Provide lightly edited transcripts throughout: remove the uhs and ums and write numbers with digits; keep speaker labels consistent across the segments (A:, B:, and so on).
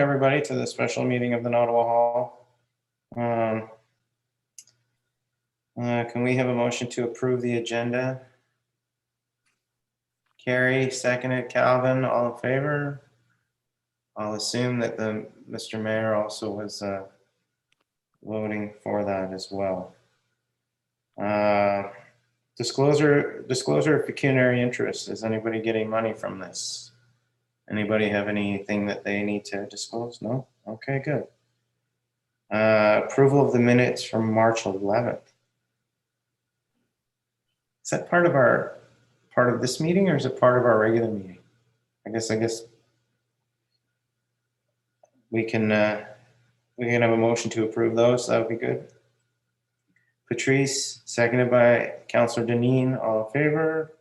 A: everybody to the special meeting of the Nottawa Hall. Can we have a motion to approve the agenda? Carrie, seconded. Calvin, all in favor? I'll assume that Mr. Mayor also was voting for that as well. Disclosure of pecuniary interest. Is anybody getting money from this? Anybody have anything that they need to disclose? No? Okay, good. Approval of the minutes from March 11th. Is that part of this meeting, or is it part of our regular meeting? I guess we can have a motion to approve those. That would be good. Patrice, seconded by Councillor Deneen. All in favor?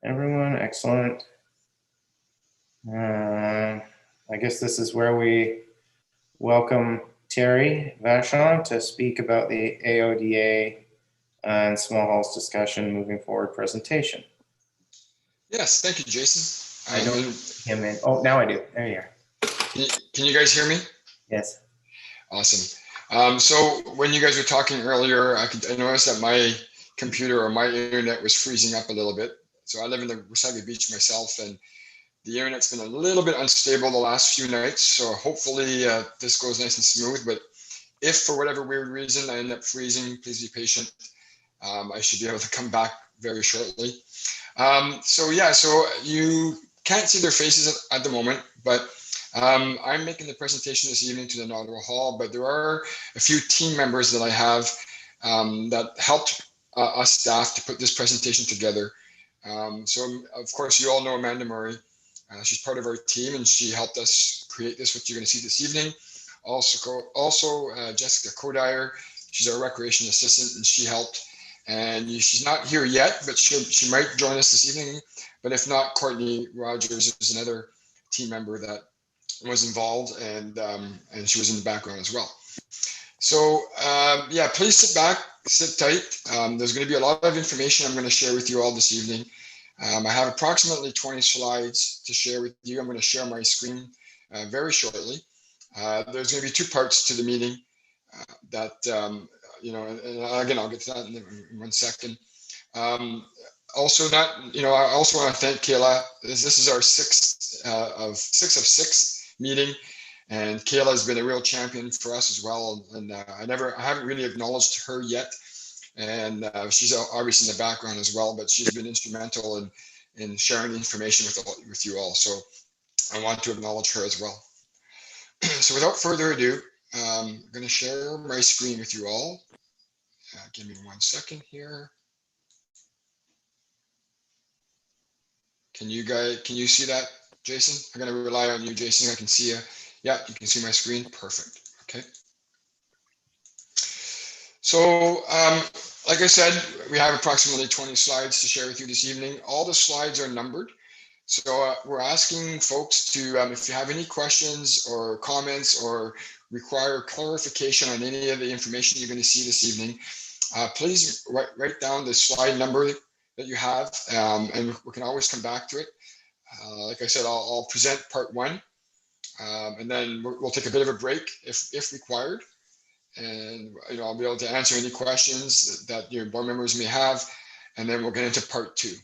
A: Everyone, excellent. I guess this is where we welcome Terry Vachon to speak about the AODA and small halls discussion moving forward presentation.
B: Yes, thank you, Jason.
A: I don't see him in. Oh, now I do. There you are.
B: Can you guys hear me?
A: Yes.
B: Awesome. So when you guys were talking earlier, I noticed that my computer or my internet was freezing up a little bit. So I live in the Wasaga Beach myself, and the internet's been a little bit unstable the last few nights. So hopefully this goes nice and smooth. But if for whatever weird reason I end up freezing, please be patient. I should be able to come back very shortly. So you can't see their faces at the moment, but I'm making the presentation this evening to the Nottawa Hall, but there are a few team members that I have that helped us staff to put this presentation together. So of course you all know Amanda Murray. She's part of our team and she helped us create this, what you're going to see this evening. Also Jessica Kodire, she's our recreation assistant and she helped. And she's not here yet, but she might join us this evening. But if not, Courtney Rogers is another team member that was involved, and she was in the background as well. So yeah, please sit back, sit tight. There's going to be a lot of information I'm going to share with you all this evening. I have approximately 20 slides to share with you. I'm going to share my screen very shortly. There's going to be two parts to the meeting you know, and again, I'll get to that in 1 second. Also, I also want to thank Kayla. This is our sixth of six meeting, and Kayla has been a real champion for us as well. And I haven't really acknowledged her yet, and she's obviously in the background as well, but she's been instrumental in sharing the information with you all. So I want to acknowledge her as well. So without further ado, I'm going to share my screen with you all. Give me 1 second here. Can you see that, Jason? I'm going to rely on you, Jason. I can see you. Yeah, you can see my screen. Perfect. Okay. So, like I said, we have approximately 20 slides to share with you this evening. All the slides are numbered. So we're asking folks to, if you have any questions or comments or require clarification on any of the information you're going to see this evening, please write down the slide number that you have, and we can always come back to it. Like I said, I'll present part one, and then we'll take a bit of a break if required. And I'll be able to answer any questions that your board members may have, and then we'll get into part two.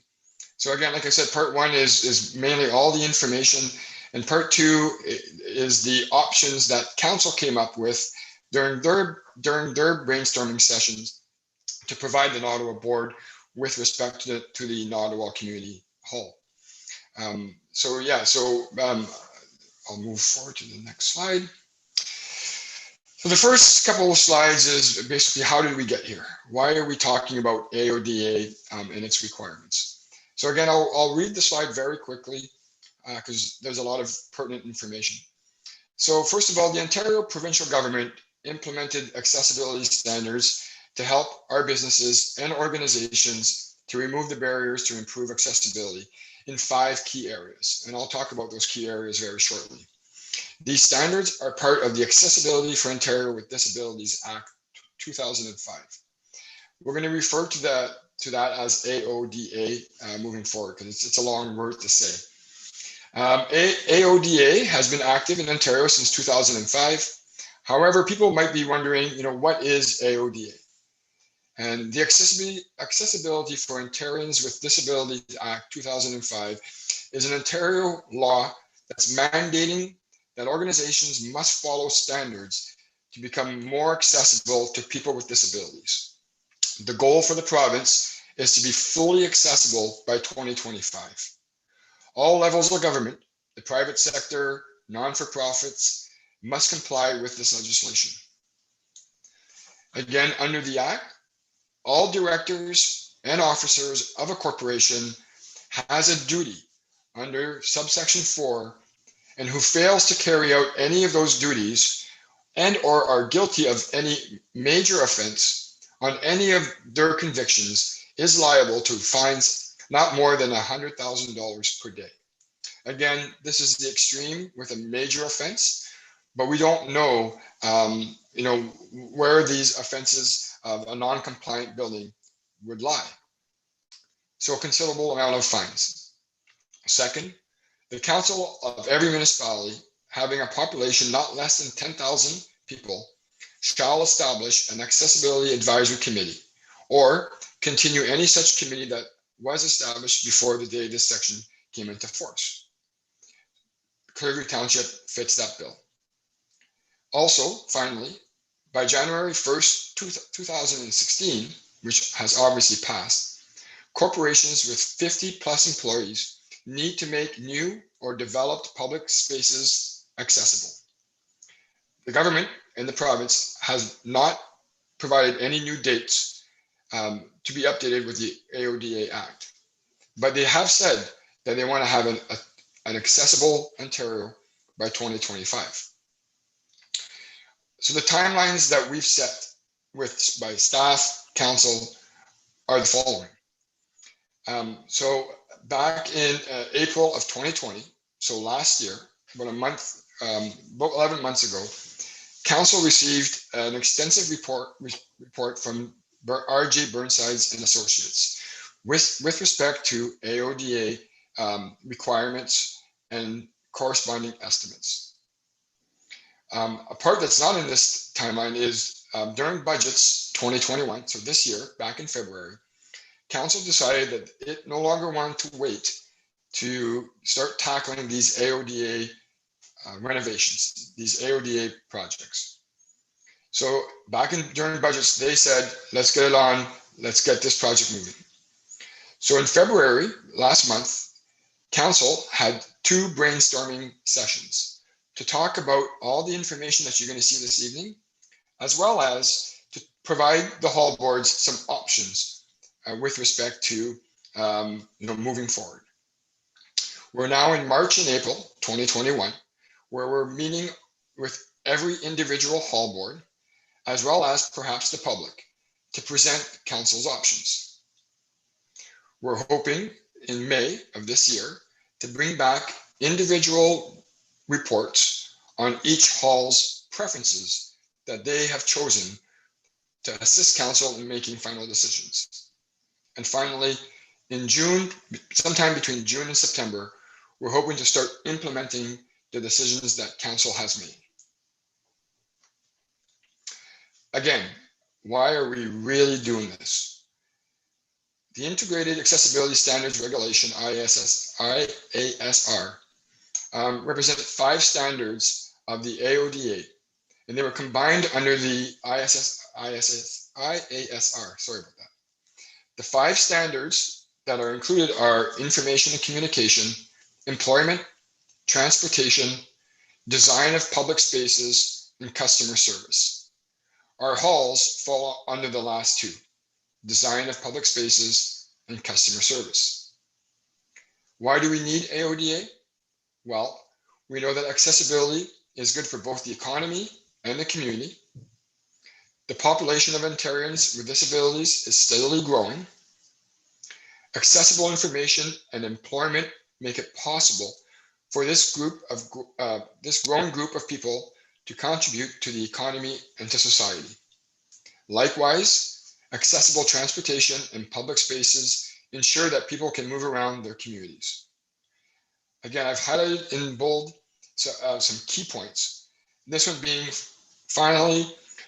B: So again, like I said, part one is mainly all the information, and part two is the options that council came up with during their brainstorming sessions to provide the Nottawa board with respect to the Nottawa Community Hall. So I'll move forward to the next slide. So the first couple of slides is basically, how did we get here? Why are we talking about AODA and its requirements? So again, I'll read the slide very quickly because there's a lot of pertinent information. So first of all, the Ontario provincial government implemented accessibility standards to help our businesses and organizations to remove the barriers to improve accessibility in 5 key areas. And I'll talk about those key areas very shortly. These standards are part of the Accessibility for Ontario with Disabilities Act 2005. We're going to refer to that as AODA moving forward because it's a long word to say. AODA has been active in Ontario since 2005. However, people might be wondering, what is AODA? And the Accessibility for Ontarians with Disabilities Act 2005 is an Ontario law that's mandating that organizations must follow standards to become more accessible to people with disabilities. The goal for the province is to be fully accessible by 2025. All levels of government, the private sector, non-for-profits, must comply with this legislation. Again, under the Act, all directors and officers of a corporation has a duty under subsection 4, and who fails to carry out any of those duties and or are guilty of any major offense on any of their convictions is liable to fines not more than $100,000 per day. Again, this is the extreme with a major offense, but we don't know, where these offenses of a non-compliant building would lie. So a considerable amount of fines. Second, the council of every municipality having a population not less than 10,000 people shall establish an accessibility advisory committee or continue any such committee that was established before the day this section came into force. Clearview Township fits that bill. Also, finally, by January 1st, 2016, which has obviously passed, corporations with 50 plus employees need to make new or developed public spaces accessible. The government and the province has not provided any new dates to be updated with the AODA Act, but they have said that they want to have an accessible Ontario by 2025. So the timelines that we've set by staff, council are the following. So back in April of 2020, so last year, about 11 months ago, council received an extensive report from RJ Burnsides and Associates with respect to AODA requirements and corresponding estimates. A part that's not in this timeline is during budgets 2021, so this year, back in February, council decided that it no longer wanted to wait to start tackling these AODA renovations, these AODA projects. So during budgets, they said, let's get it on, let's get this project moving. So in February, last month, council had 2 brainstorming sessions to talk about all the information that you're going to see this evening, as well as to provide the hall boards some options with respect to moving forward. We're now in March and April 2021, where we're meeting with every individual hall board, as well as perhaps the public, to present council's options. We're hoping in May of this year to bring back individual reports on each hall's preferences that they have chosen to assist council in making final decisions. And finally, in June, sometime between June and September, we're hoping to start implementing the decisions that council has made. Again, why are we really doing this? The Integrated Accessibility Standards Regulation, IASR, represent 5 standards of the AODA, and they were combined under the IASR, sorry about that. The 5 standards that are included are information and communication, employment, transportation, design of public spaces, and customer service. Our halls fall under the last 2, design of public spaces and customer service. Why do we need AODA? Well, we know that accessibility is good for both the economy and the community. The population of Ontarians with disabilities is steadily growing. Accessible information and employment make it possible for this growing group of people to contribute to the economy and to society. Likewise, accessible transportation and public spaces ensure that people can move around their communities. Again, I've highlighted in bold some key points. This one being, finally,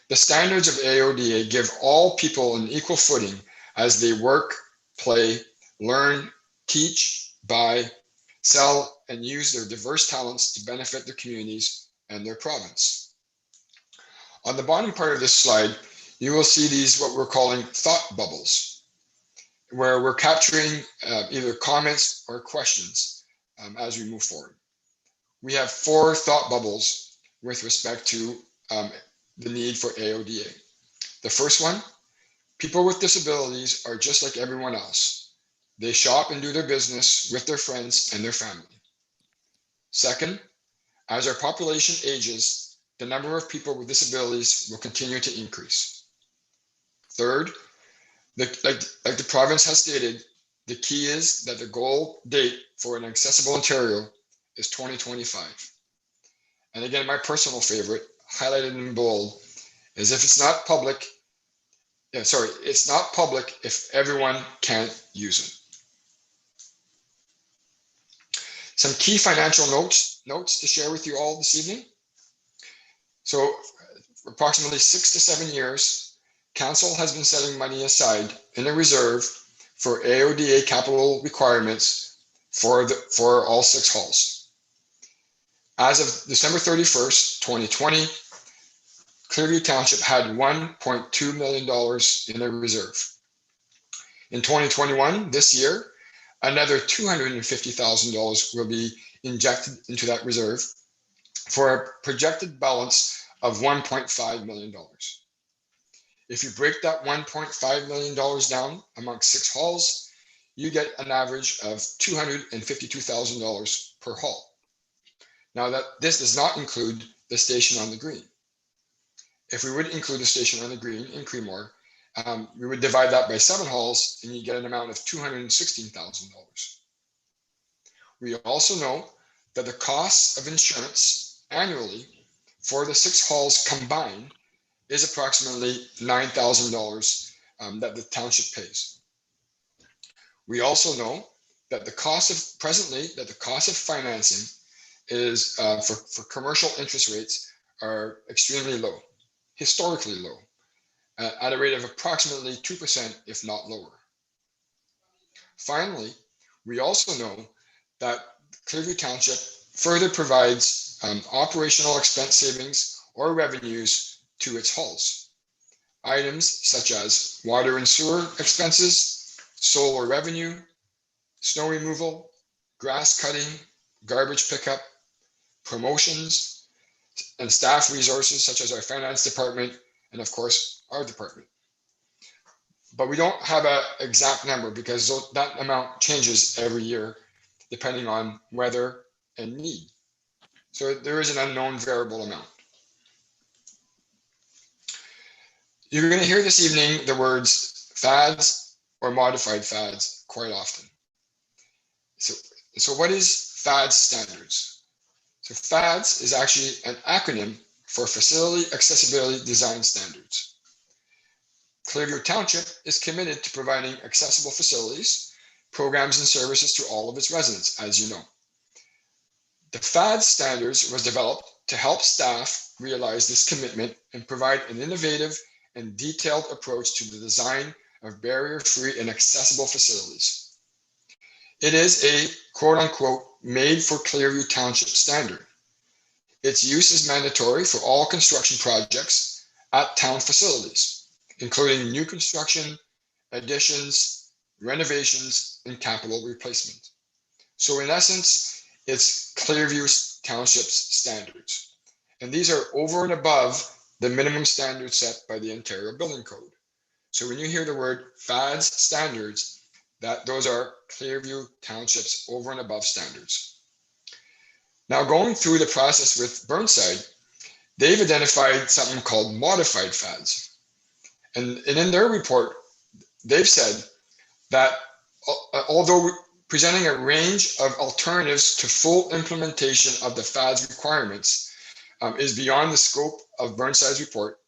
B: the standards of AODA give all people an equal footing as they work, play, learn, teach, buy, sell, and use their diverse talents to benefit their communities and their province. On the bottom part of this slide, you will see these, what we're calling thought bubbles, where we're capturing either comments or questions as we move forward. We have 4 thought bubbles with respect to the need for AODA. The first one, people with disabilities are just like everyone else. They shop and do their business with their friends and their family. Second, as our population ages, the number of people with disabilities will continue to increase. Third, like the province has stated, the key is that the goal date for an accessible Ontario is 2025. And again, my personal favorite, highlighted in bold, is if it's not public, it's not public if everyone can't use it. Some key financial notes to share with you all this evening. So for approximately 6 to 7 years, Council has been setting money aside in a reserve for AODA capital requirements for all 6 halls. As of December 31st, 2020, Clearview Township had $1.2 million in their reserve. In 2021, this year, another $250,000 will be injected into that reserve for a projected balance of $1.5 million. If you break that $1.5 million down amongst 6 halls, you get an average of $252,000 per hall. Now this does not include the station on the green. If we would include the station on the green in Creemore, we would divide that by 7 halls and you get an amount of $216,000. We also know that the cost of insurance annually for the 6 halls combined is approximately $9,000 that the township pays. We also know that the cost of financing is for commercial interest rates are extremely low, historically low, at a rate of approximately 2%, if not lower. Finally, we also know that Clearview Township further provides operational expense savings or revenues to its halls. Items such as water and sewer expenses, solar revenue, snow removal, grass cutting, garbage pickup, promotions, and staff resources such as our finance department and of course our department. But we don't have an exact number because that amount changes every year depending on weather and need. So there is an unknown variable amount. You're going to hear this evening the words fads or modified fads quite often. So what is FADS standards? So FADS is actually an acronym for Facility Accessibility Design Standards. Clearview Township is committed to providing accessible facilities, programs, and services to all of its residents, as you know. The FADS standards was developed to help staff realize this commitment and provide an innovative and detailed approach to the design of barrier-free and accessible facilities. It is a quote-unquote made for Clearview Township standard. Its use is mandatory for all construction projects at town facilities, including new construction, additions, renovations, and capital replacement. So in essence, it's Clearview Township's standards. And these are over and above the minimum standards set by the Ontario Building Code. So when you hear the word FADS standards, those are Clearview Township's over and above standards. Now going through the process with Burnside, they've identified something called modified FADS. And in their report, they've said that although presenting a range of alternatives to full implementation of the FADS requirements is beyond the scope of Burnside's report,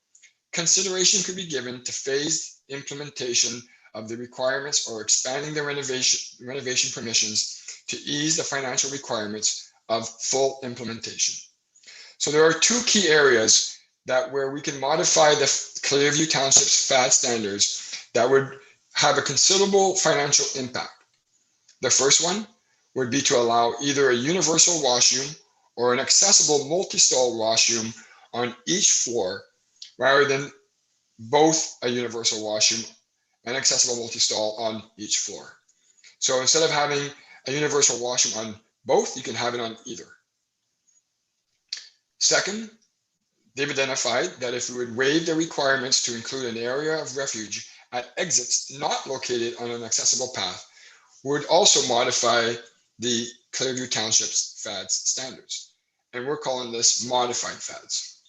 B: consideration could be given to phased implementation of the requirements or expanding the renovation permissions to ease the financial requirements of full implementation. So there are two key areas where we can modify the Clearview Township's FAD standards that would have a considerable financial impact. The first one would be to allow either a universal washroom or an accessible multi-stall washroom on each floor, rather than both a universal washroom and accessible multi-stall on each floor. So instead of having a universal washroom on both, you can have it on either. Second, they've identified that if we would waive the requirements to include an area of refuge at exits not located on an accessible path, we would also modify the Clearview Township's FADS standards. And we're calling this modified FADS.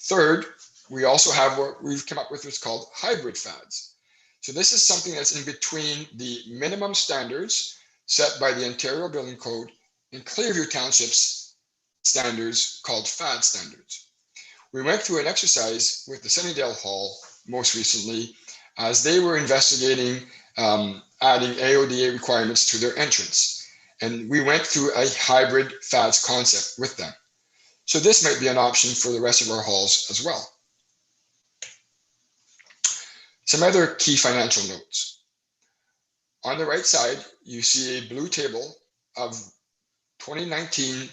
B: Third, we also have what we've come up with what's called hybrid FADS. So this is something that's in between the minimum standards set by the Ontario Building Code and Clearview Township's standards called FAD standards. We went through an exercise with the Sunnydale Hall most recently as they were investigating adding AODA requirements to their entrance. And we went through a hybrid FADS concept with them. So this might be an option for the rest of our halls as well. Some other key financial notes. On the right side, you see a blue table of 2019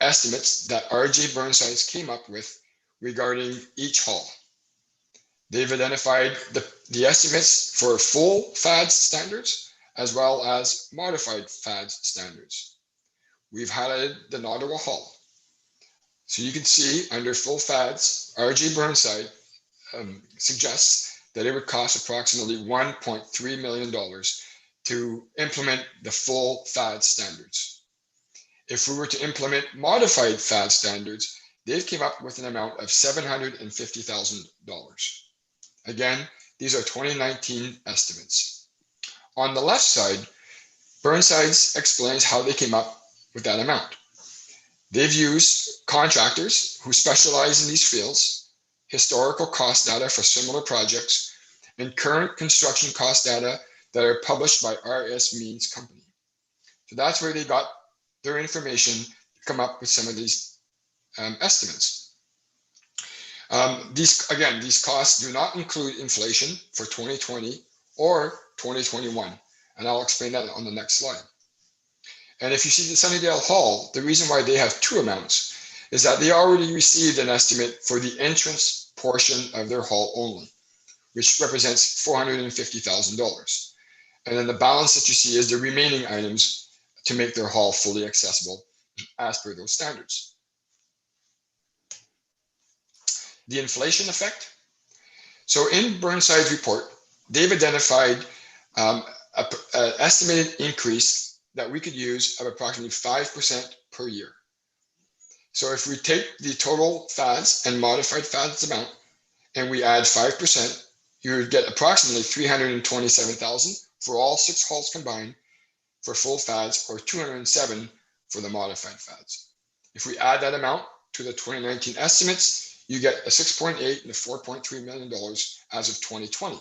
B: estimates that RJ Burnsides came up with regarding each hall. They've identified the estimates for full FADS standards as well as modified FADS standards. We've highlighted the Nottawa Hall. So you can see under full FADS, RJ Burnside suggests that it would cost approximately $1.3 million to implement the full FADS standards. If we were to implement modified FADS standards, they've come up with an amount of $750,000. Again, these are 2019 estimates. On the left side, Burnsides explains how they came up with that amount. They've used contractors who specialize in these fields, historical cost data for similar projects, and current construction cost data that are published by RS Means Company. So that's where they got their information to come up with some of these estimates. These costs do not include inflation for 2020 or 2021, and I'll explain that on the next slide. And if you see the Sunnydale Hall, the reason why they have two amounts is that they already received an estimate for the entrance portion of their hall only, which represents $450,000. And then the balance that you see is the remaining items to make their hall fully accessible as per those standards. The inflation effect. So in Burnside's report, they've identified an estimated increase that we could use of approximately 5% per year. So if we take the total FADS and modified FADS amount and we add 5%, you would get approximately $327,000 for all 6 halls combined for full FADS, or $207,000 for the modified FADS. If we add that amount to the 2019 estimates, you get a $6.8 and a $4.3 million as of 2020.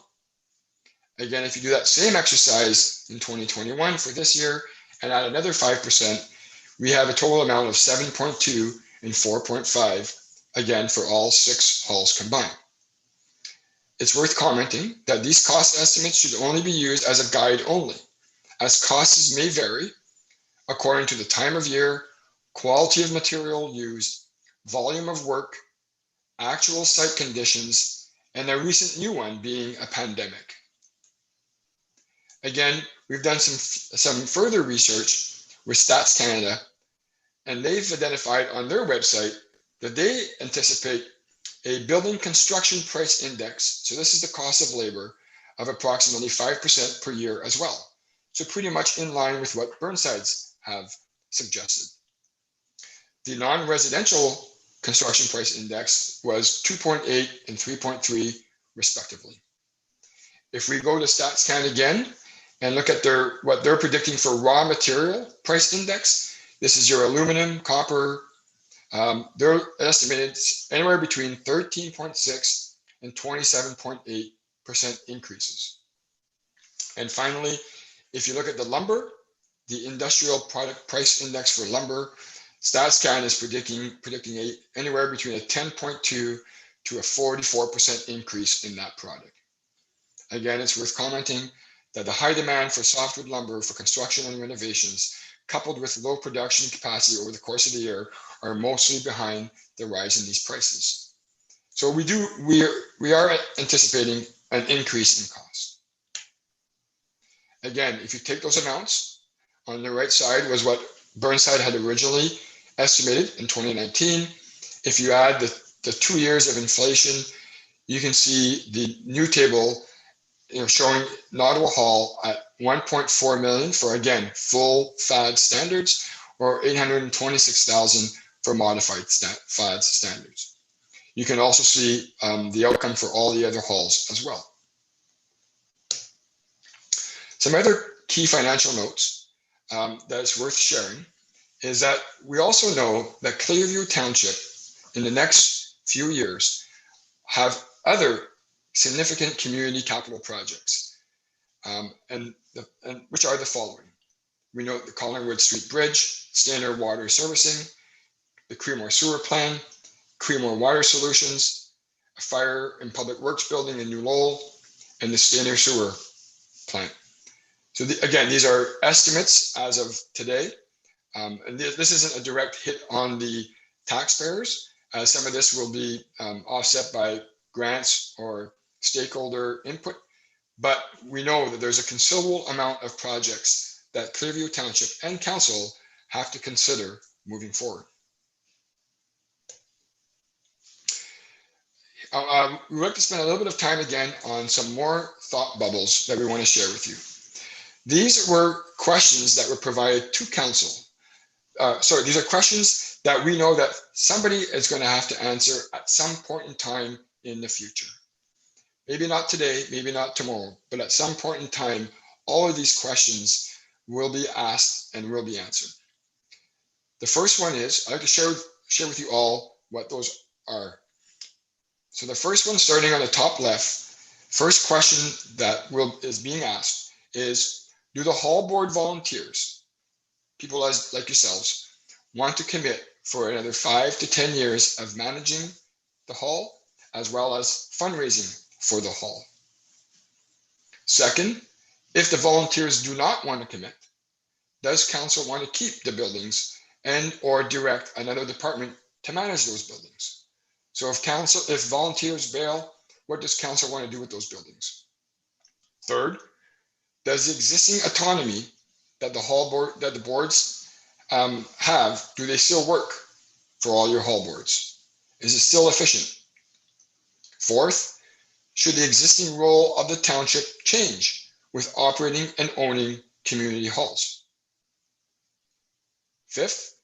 B: Again, if you do that same exercise in 2021 for this year and add another 5%, we have a total amount of 7.2 and 4.5, again, for all 6 halls combined. It's worth commenting that these cost estimates should only be used as a guide only, as costs may vary according to the time of year, quality of material used, volume of work, actual site conditions, and a recent new one being a pandemic. Again, we've done some further research with Stats Canada, and they've identified on their website that they anticipate a building construction price index, so this is the cost of labor, of approximately 5% per year as well. So pretty much in line with what Burnsides have suggested. The non-residential construction price index was 2.8 and 3.3 respectively. If we go to Stats Canada again and look at what they're predicting for raw material price index, this is your aluminum, copper. They're estimated anywhere between 13.6 and 27.8% increases. And finally, if you look at the lumber, the industrial product price index for lumber, StatsCan is predicting anywhere between a 10.2 to a 44% increase in that product. Again, it's worth commenting that the high demand for softwood lumber for construction and renovations, coupled with low production capacity over the course of the year, are mostly behind the rise in these prices. So we are anticipating an increase in cost. Again, if you take those amounts, on the right side was what Burnside had originally estimated in 2019. If you add the 2 years of inflation, you can see the new table showing Nottawa Hall at 1.4 million for, again, full FAD standards, or 826,000 for modified FAD standards. You can also see the outcome for all the other halls as well. Some other key financial notes that is worth sharing is that we also know that Clearview Township in the next few years have other significant community capital projects, and which are the following. We know the Collingwood Street Bridge, Standard Water Servicing, the Creemore Sewer Plan, Creemore Water Solutions, a Fire and Public Works Building in New Lowell, and the Standard Sewer Plant. So again, these are estimates as of today. And this isn't a direct hit on the taxpayers. Some of this will be offset by grants or stakeholder input, but we know that there's a considerable amount of projects that Clearview Township and Council have to consider moving forward. We'd like to spend a little bit of time again on some more thought bubbles that we want to share with you. These were questions that were provided to Council. These are questions that we know that somebody is going to have to answer at some point in time in the future. Maybe not today, maybe not tomorrow, but at some point in time, all of these questions will be asked and will be answered. The first one is, I'd like to share with you all what those are. So the first one, starting on the top left, first question that is being asked is, do the hall board volunteers, people like yourselves, want to commit for another 5 to 10 years of managing the hall, as well as fundraising for the hall? Second, if the volunteers do not want to commit, does council want to keep the buildings and or direct another department to manage those buildings? So if volunteers bail, what does council want to do with those buildings? Third, does the existing autonomy that the boards have, do they still work for all your hall boards? Is it still efficient? Fourth, should the existing role of the township change with operating and owning community halls? Fifth,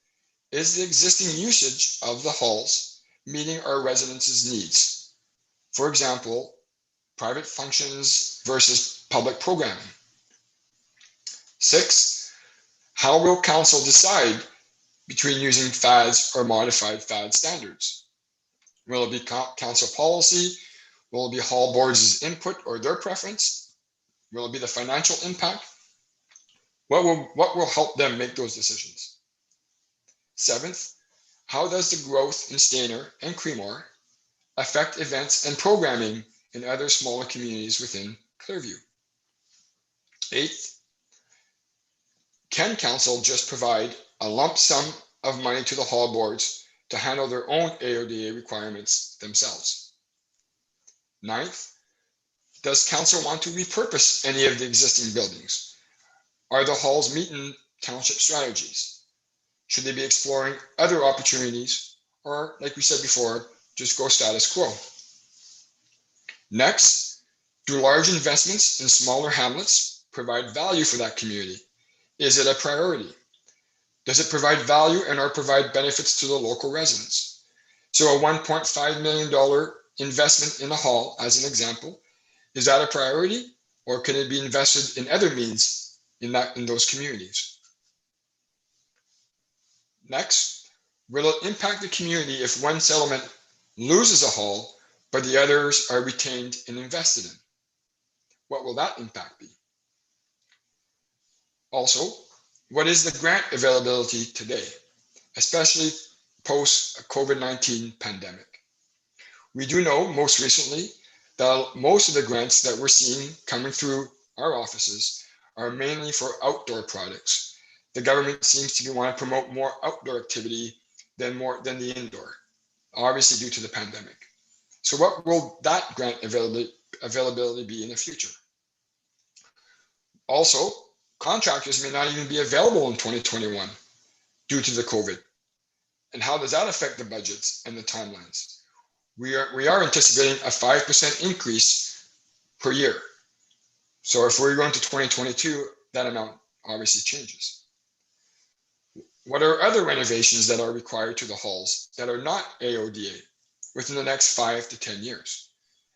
B: is the existing usage of the halls meeting our residents' needs? For example, private functions versus public programming. Six, how will council decide between using FADs or modified FAD standards? Will it be council policy? Will it be hall boards' input or their preference? Will it be the financial impact? What will help them make those decisions? Seventh, how does the growth in Stayner and Creemore affect events and programming in other smaller communities within Clearview? Eighth, can council just provide a lump sum of money to the hall boards to handle their own AODA requirements themselves? Ninth, does council want to repurpose any of the existing buildings? Are the halls meeting township strategies? Should they be exploring other opportunities, or like we said before, just go status quo? Next, do large investments in smaller hamlets provide value for that community? Is it a priority? Does it provide value and or provide benefits to the local residents? So a $1.5 million investment in a hall, as an example, is that a priority, or can it be invested in other means in those communities? Next, will it impact the community if one settlement loses a hall, but the others are retained and invested in? What will that impact be? Also, what is the grant availability today, especially post COVID-19 pandemic? We do know most recently that most of the grants that we're seeing coming through our offices are mainly for outdoor products. The government seems to want to promote more outdoor activity than the indoor, obviously due to the pandemic. So what will that grant availability be in the future? Also, contractors may not even be available in 2021 due to the COVID. And how does that affect the budgets and the timelines? We are anticipating a 5% increase per year. So if we're going to 2022, that amount obviously changes. What are other renovations that are required to the halls that are not AODA within the next 5 to 10 years?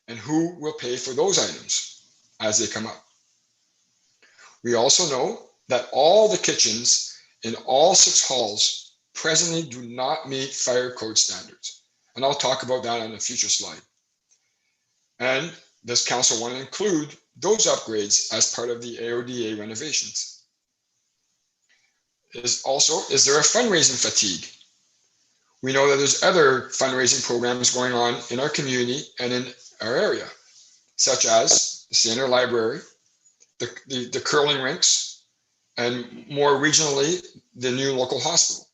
B: And who will pay for those items as they come up? We also know that all the kitchens in all 6 halls presently do not meet fire code standards. And I'll talk about that on a future slide. And does council want to include those upgrades as part of the AODA renovations? Is there a fundraising fatigue? We know that there's other fundraising programs going on in our community and in our area, such as the Center Library, the curling rinks, and more regionally, the new local hospital.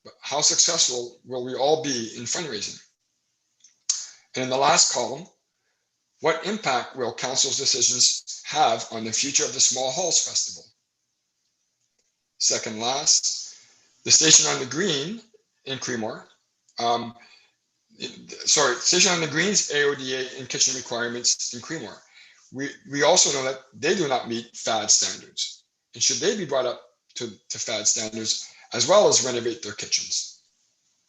B: But how successful will we all be in fundraising? And in the last column, what impact will council's decisions have on the future of the Small Halls Festival? Second last, the Station on the Green in Creemore. Station on the Green's AODA and kitchen requirements in Creemore. We also know that they do not meet FAD standards. And should they be brought up to FAD standards as well as renovate their kitchens?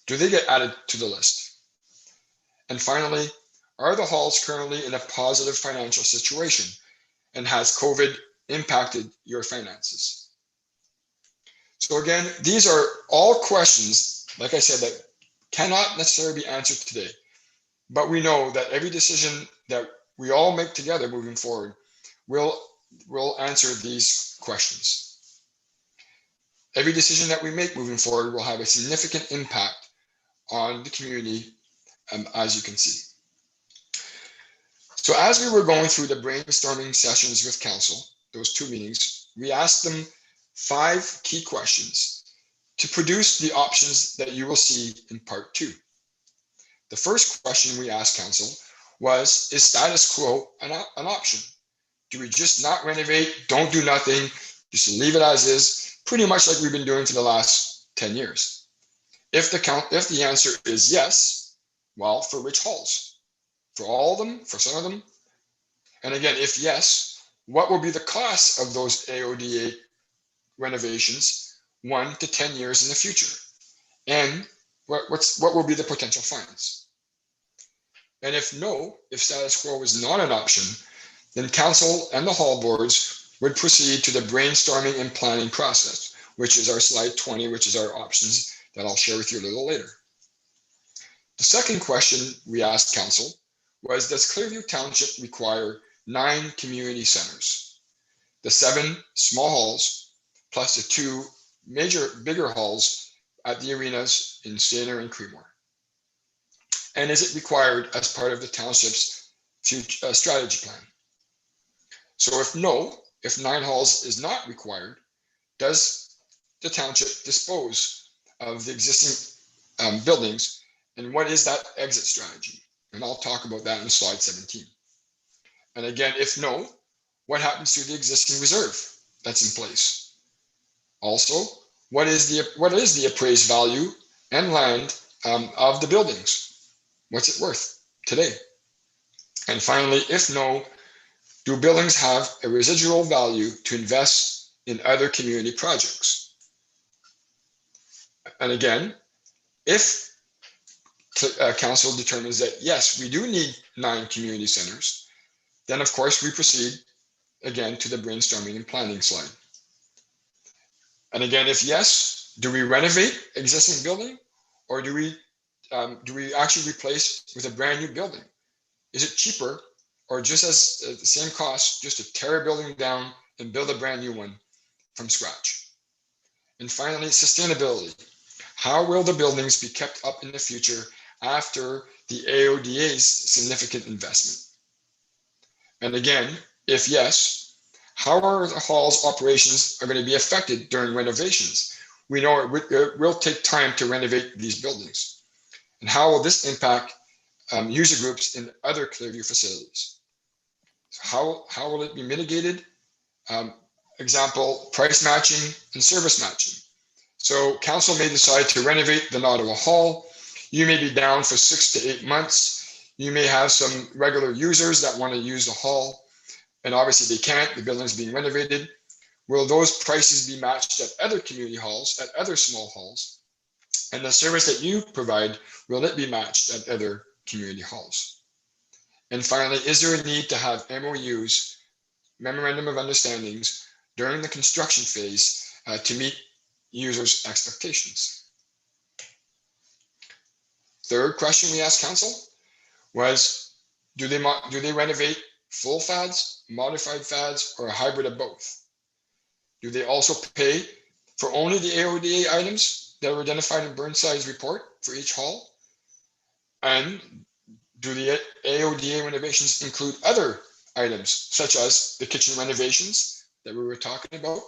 B: Do they get added to the list? And finally, are the halls currently in a positive financial situation? And has COVID impacted your finances? So again, these are all questions, like I said, that cannot necessarily be answered today. But we know that every decision that we all make together moving forward will answer these questions. Every decision that we make moving forward will have a significant impact on the community, as you can see. So as we were going through the brainstorming sessions with council, those 2 meetings, we asked them 5 key questions to produce the options that you will see in part 2. The first question we asked council was, is status quo an option? Do we just not renovate, don't do nothing, just leave it as is, pretty much like we've been doing for the last 10 years? If the answer is yes, well, for which halls? For all of them, for some of them? And again, if yes, what will be the cost of those AODA renovations 1 to 10 years in the future? And what will be the potential fines? And if status quo is not an option, then council and the hall boards would proceed to the brainstorming and planning process, which is our slide 20, which is our options that I'll share with you a little later. The second question we asked council was, does Clearview Township require 9 community centers? The 7 small halls plus the 2 bigger halls at the arenas in Stainer and Creemore. And is it required as part of the township's strategy plan? So if 9 halls is not required, does the township dispose of the existing buildings, and what is that exit strategy? And I'll talk about that in slide 17. And again, if no, what happens to the existing reserve that's in place? Also, what is the appraised value and land of the buildings? What's it worth today? And finally, if no, do buildings have a residual value to invest in other community projects? And again, if council determines that yes, we do need 9 community centers, then of course we proceed again to the brainstorming and planning slide. And again, if yes, do we renovate existing building, or do we actually replace with a brand new building? Is it cheaper, or just as the same cost, just to tear a building down and build a brand new one from scratch. And finally, sustainability. How will the buildings be kept up in the future after the AODA's significant investment? And again, if yes, how are the hall's operations are going to be affected during renovations? We know it will take time to renovate these buildings. And how will this impact user groups in other Clearview facilities? So how will it be mitigated? Example, price matching and service matching. So council may decide to renovate the Nottawa Hall. You may be down for 6 to 8 months. You may have some regular users that want to use the hall, and obviously they can't, the building's being renovated. Will those prices be matched at other community halls, at other small halls? And the service that you provide, will it be matched at other community halls? And finally, is there a need to have MOUs, Memorandum of Understandings, during the construction phase to meet users' expectations? Third question we asked council was, do they renovate full fads, modified fads, or a hybrid of both? Do they also pay for only the AODA items that were identified in Burnside's report for each hall? And do the AODA renovations include other items, such as the kitchen renovations that we were talking about,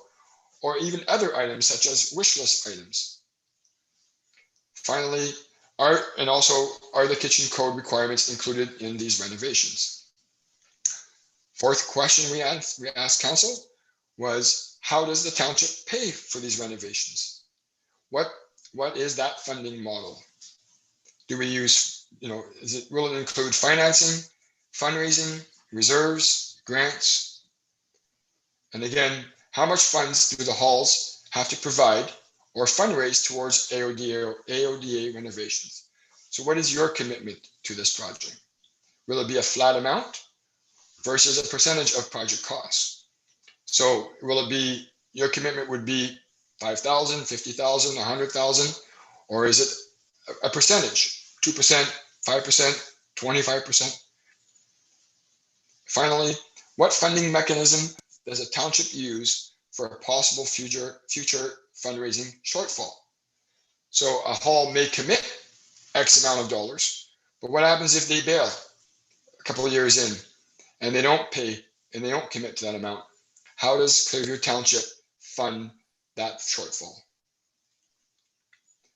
B: or even other items such as wish list items? Finally, are the kitchen code requirements included in these renovations? Fourth question we asked council was, how does the township pay for these renovations? What is that funding model? Do we use, will it include financing, fundraising, reserves, grants? And again, how much funds do the halls have to provide or fundraise towards AODA renovations? So what is your commitment to this project? Will it be a flat amount versus a percentage of project costs? So will it be, your commitment would be 5,000, 50,000, 100,000, or is it a percentage, 2%, 5%, 25%? Finally, what funding mechanism does a township use for a possible future fundraising shortfall? So a hall may commit X amount of dollars, but what happens if they bail a couple of years in and they don't pay and they don't commit to that amount? How does Clearview Township fund that shortfall?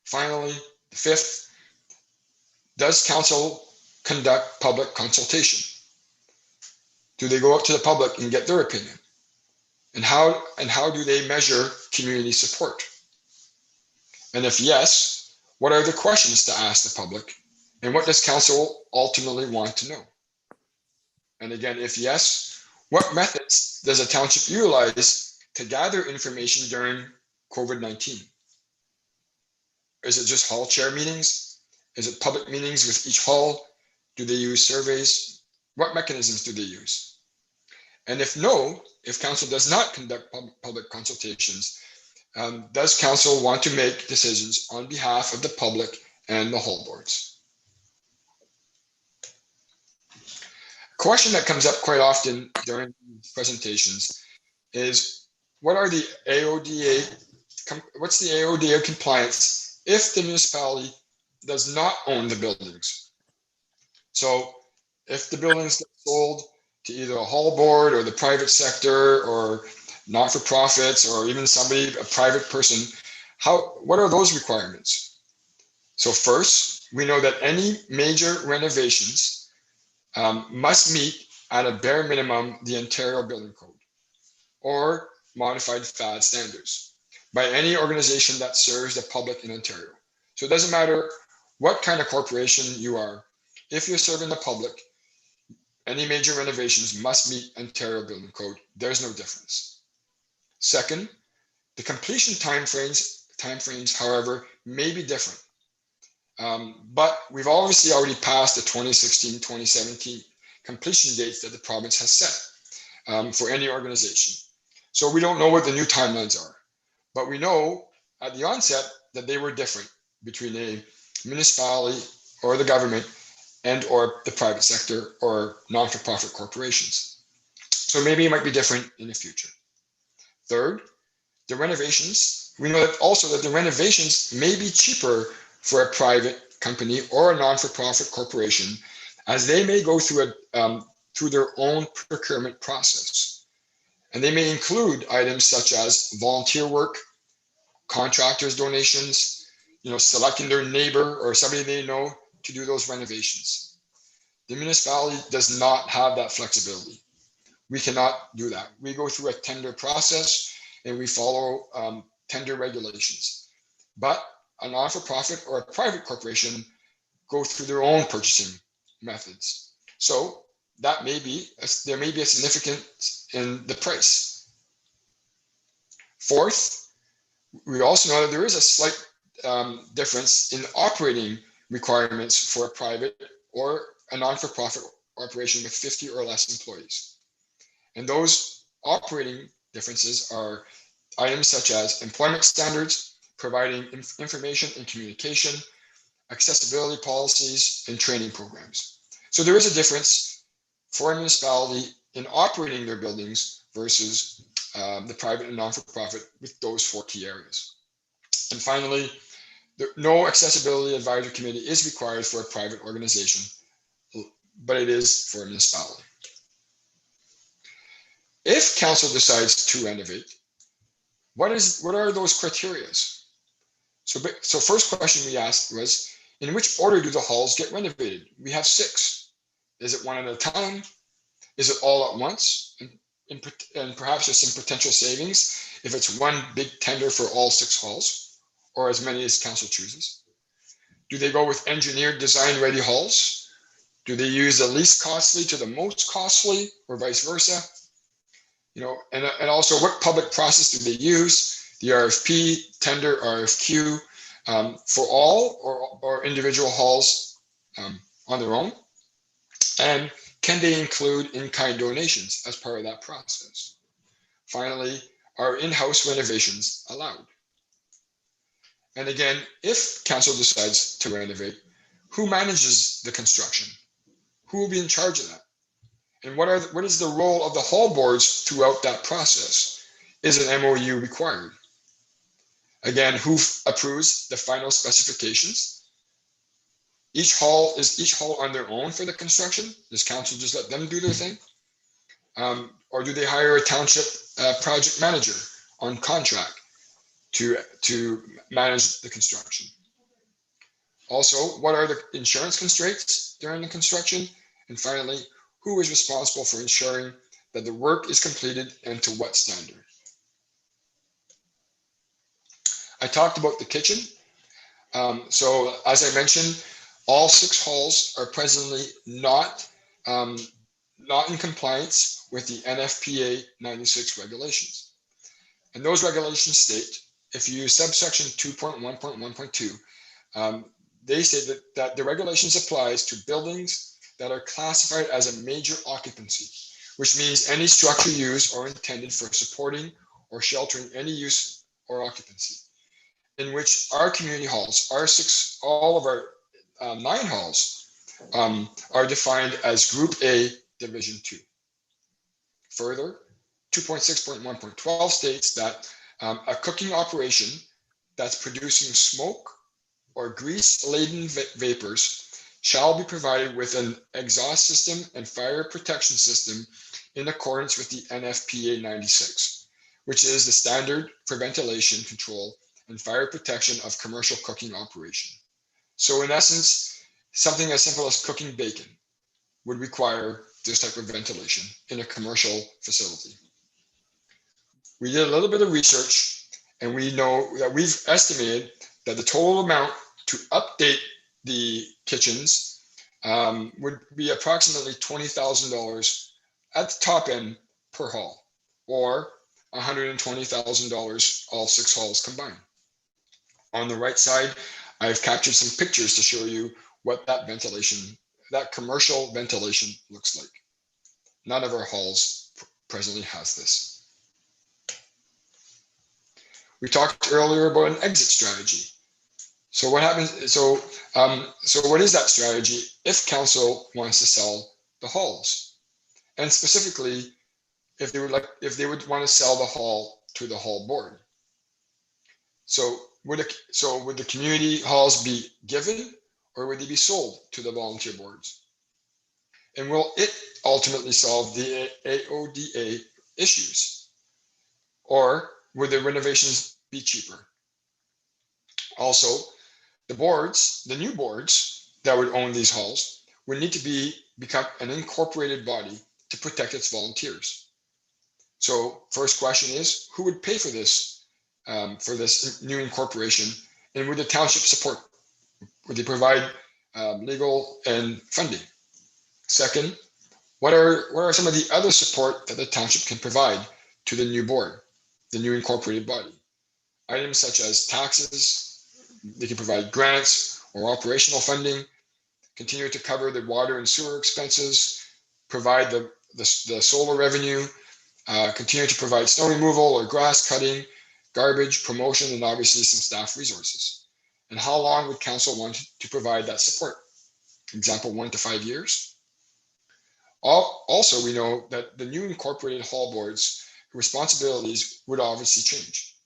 B: Finally, the fifth, does council conduct public consultation? Do they go up to the public and get their opinion? And how do they measure community support? And if yes, what are the questions to ask the public? And what does council ultimately want to know? And again, if yes, what methods does a township utilize to gather information during COVID-19? Is it just hall chair meetings? Is it public meetings with each hall? Do they use surveys? What mechanisms do they use? And if no, if council does not conduct public consultations, does council want to make decisions on behalf of the public and the hall boards? A question that comes up quite often during presentations is, what's the AODA compliance if the municipality does not own the buildings? So if the buildings get sold to either a hall board or the private sector or not-for-profits or even a private person, what are those requirements? So first, we know that any major renovations must meet at a bare minimum the Ontario Building Code or modified FAD standards by any organization that serves the public in Ontario. So it doesn't matter what kind of corporation you are, if you're serving the public, any major renovations must meet Ontario Building Code. There's no difference. Second, the completion timeframes, however, may be different. But we've obviously already passed the 2016, 2017 completion dates that the province has set for any organization. So we don't know what the new timelines are, but we know at the onset that they were different between a municipality or the government and or the private sector or non-for-profit corporations. So maybe it might be different in the future. Third, the renovations, we know that also that the renovations may be cheaper for a private company or a non-for-profit corporation, as they may go through through their own procurement process. And they may include items such as volunteer work, contractors' donations, selecting their neighbor or somebody they know to do those renovations. The municipality does not have that flexibility. We cannot do that. We go through a tender process and we follow tender regulations. But a non-for-profit or a private corporation go through their own purchasing methods. So that may be, there may be a significance in the price. Fourth, we also know that there is a slight difference in operating requirements for a private or a non-for-profit operation with 50 or less employees. And those operating differences are items such as employment standards, providing information and communication, accessibility policies, and training programs. So there is a difference for a municipality in operating their buildings versus the private and non-for-profit with those 4 key areas. And finally, no accessibility advisory committee is required for a private organization, but it is for a municipality. If council decides to renovate, what are those criteria? So first question we asked was, in which order do the halls get renovated? We have 6. Is it one at a time? Is it all at once? And perhaps there's some potential savings if it's one big tender for all 6 halls, or as many as council chooses. Do they go with engineered design ready halls? Do they use the least costly to the most costly, or vice versa? And also what public process do they use? The RFP, tender, RFQ, for all or individual halls on their own? And can they include in-kind donations as part of that process? Finally, are in-house renovations allowed? And again, if council decides to renovate, who manages the construction? Who will be in charge of that? And what is the role of the hall boards throughout that process? Is an MOU required? Again, who approves the final specifications? Is each hall on their own for the construction? Does council just let them do their thing? Or do they hire a township project manager on contract to manage the construction? Also, what are the insurance constraints during the construction? And finally, who is responsible for ensuring that the work is completed and to what standard? I talked about the kitchen. So as I mentioned, all 6 halls are presently not in compliance with the NFPA 96 regulations. And those regulations state, if you use subsection 2.1.1.2, they say that the regulations applies to buildings that are classified as a major occupancy, which means any structure used or intended for supporting or sheltering any use or occupancy, in which our community halls, all of our 9 halls are defined as Group A, Division 2. Further, 2.6.1.12 states that a cooking operation that's producing smoke or grease-laden vapors shall be provided with an exhaust system and fire protection system in accordance with the NFPA 96, which is the standard for ventilation control and fire protection of commercial cooking operation. So in essence, something as simple as cooking bacon would require this type of ventilation in a commercial facility. We did a little bit of research and we know that we've estimated that the total amount to update the kitchens would be approximately $20,000 at the top end per hall, or $120,000 all 6 halls combined. On the right side, I've captured some pictures to show you what that commercial ventilation looks like. None of our halls presently has this. We talked earlier about an exit strategy. So what happens? So what is that strategy if council wants to sell the halls, and specifically if they would want to sell the hall to the hall board? So would the community halls be given, or would they be sold to the volunteer boards? And will it ultimately solve the AODA issues? Or would the renovations be cheaper? Also, the new boards that would own these halls would need to become an incorporated body to protect its volunteers. So first question is, who would pay for this new incorporation? And would the township support? Would they provide legal and funding? Second, what are some of the other support that the township can provide to the new board, the new incorporated body? Items such as taxes, they can provide grants or operational funding, continue to cover the water and sewer expenses, provide the solar revenue, continue to provide snow removal or grass cutting, garbage, promotion, and obviously some staff resources. And how long would council want to provide that support? Example, 1 to 5 years. Also, we know that the new incorporated hall board's responsibilities would obviously change,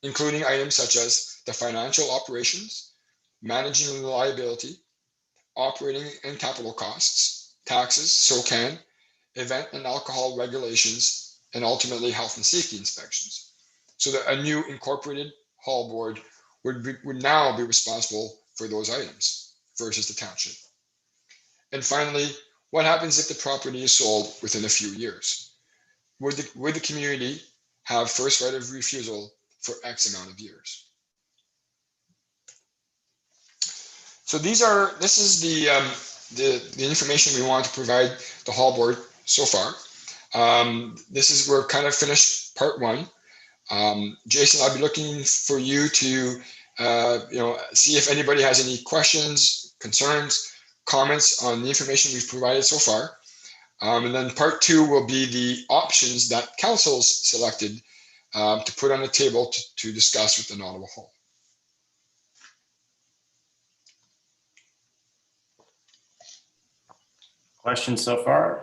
B: including items such as the financial operations, managing the liability, operating and capital costs, taxes, SOCAN, event and alcohol regulations, and ultimately health and safety inspections. So that a new incorporated hall board would now be responsible for those items versus the township. And finally, what happens if the property is sold within a few years? Would the community have first right of refusal for X amount of years? So this is the information we want to provide the hall board so far. We're kind of finished part one. Jason, I'll be looking for you to see if anybody has any questions, concerns, comments on the information we've provided so far. And then part two will be the options that council's selected to put on the table to discuss with the Nottawa Hall.
A: Questions so far?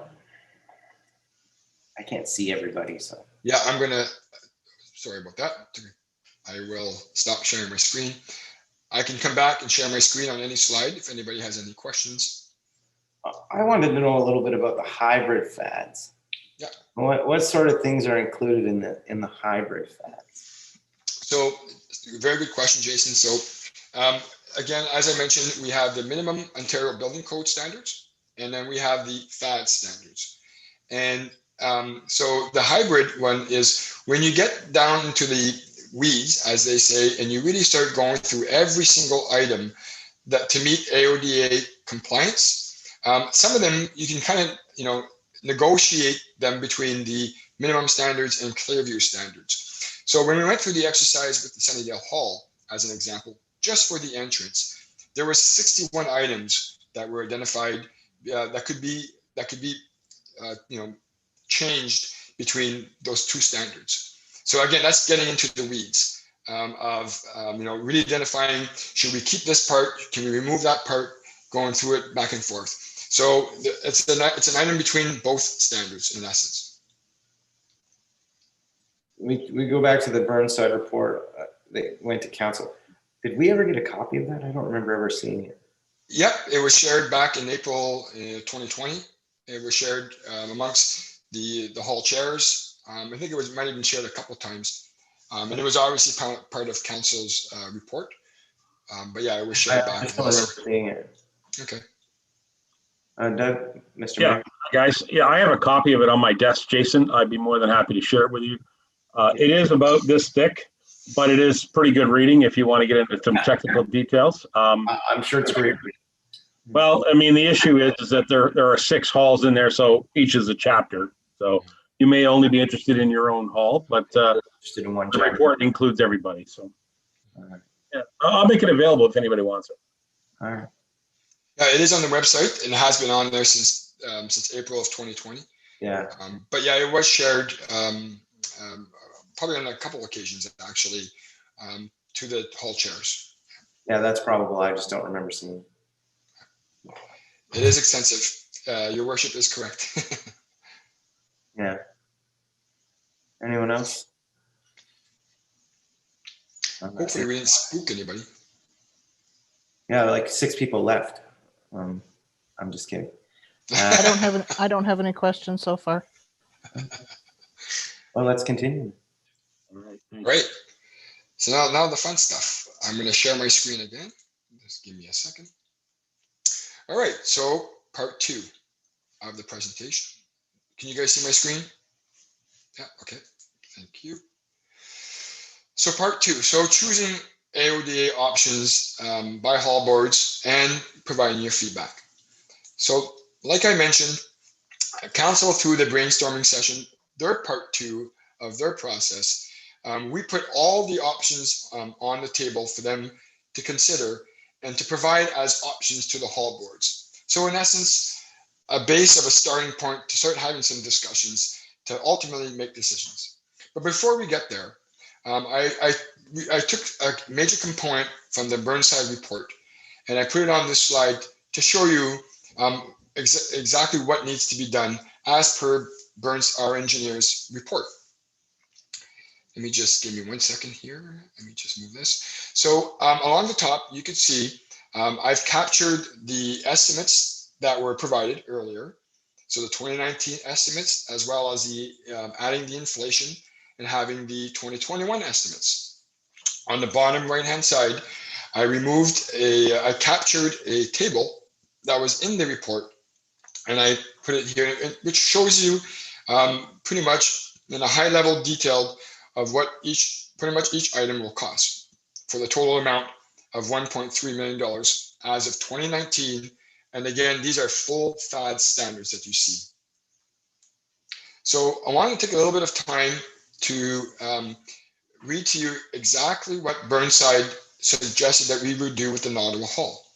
A: I can't see everybody, so.
B: Yeah, sorry about that. I will stop sharing my screen. I can come back and share my screen on any slide if anybody has any questions.
A: I wanted to know a little bit about the hybrid fads.
B: Yeah.
A: What sort of things are included in the hybrid fads?
B: So, very good question, Jason. So, again, as I mentioned, we have the minimum Ontario Building Code standards, and then we have the FAD standards. And so the hybrid one is when you get down into the weeds, as they say, and you really start going through every single item that to meet AODA compliance. Some of them you can kind of negotiate them between the minimum standards and Clearview standards. So when we went through the exercise with the Sunnydale Hall, as an example, just for the entrance, there were 61 items that were identified that could be changed between those two standards. So again, that's getting into the weeds of really identifying, should we keep this part? Can we remove that part? Going through it back and forth. So it's an item between both standards in essence.
A: We go back to the Burnside report that went to council. Did we ever get a copy of that? I don't remember ever seeing it.
B: Yep, it was shared back in April 2020. It was shared amongst the hall chairs. I think it might have been shared a couple of times. And it was obviously part of council's report. But yeah, it was shared back.
A: I just don't remember seeing it.
B: Okay.
A: Doug, Mr.
C: Yeah,
A: Mayor.
C: guys. Yeah, I have a copy of it on my desk, Jason. I'd be more than happy to share it with you. It is about this thick, but it is pretty good reading if you want to get into some technical details.
A: I'm sure it's great.
C: Well, I mean, the issue is that there are 6 halls in there, so each is a chapter. So you may only be interested in your own hall, but
A: Interested in one
C: the
A: chapter.
C: report includes everybody. So
A: Right.
C: yeah, I'll make it available if anybody wants it.
A: All right.
B: It is on the website and it has been on there since April of 2020.
A: Yeah.
B: But yeah, it was shared probably on a couple occasions actually to the hall chairs.
A: Yeah, that's probable. I just don't remember seeing it.
B: It is extensive. Your worship is correct.
A: Yeah. Anyone else?
B: Hopefully we didn't spook anybody.
A: Yeah, like 6 people left. I'm just kidding.
D: I don't have any questions so far.
A: Well, let's continue.
C: All right, thanks.
B: Great. So now the fun stuff. I'm going to share my screen again. Just give me a second. All right, so part 2 of the presentation. Can you guys see my screen? Yeah, okay, thank you. So part 2, so choosing AODA options by hall boards and providing your feedback. So like I mentioned, council through the brainstorming session, their part 2 of their process, we put all the options on the table for them to consider and to provide as options to the hall boards. So in essence, a base of a starting point to start having some discussions to ultimately make decisions. But before we get there, I took a major component from the Burnside report and I put it on this slide to show you exactly what needs to be done as per our engineer's report. Let me just give me 1 second here. Let me just move this. So along the top, you can see I've captured the estimates that were provided earlier. So the 2019 estimates, as well as the adding the inflation and having the 2021 estimates. On the bottom right-hand side, I captured a table that was in the report and I put it here, which shows you pretty much in a high level detail of what pretty much each item will cost for the total amount of $1.3 million as of 2019. And again, these are full FAD standards that you see. So I want to take a little bit of time to read to you exactly what Burnside suggested that we would do with the Nottawa Hall.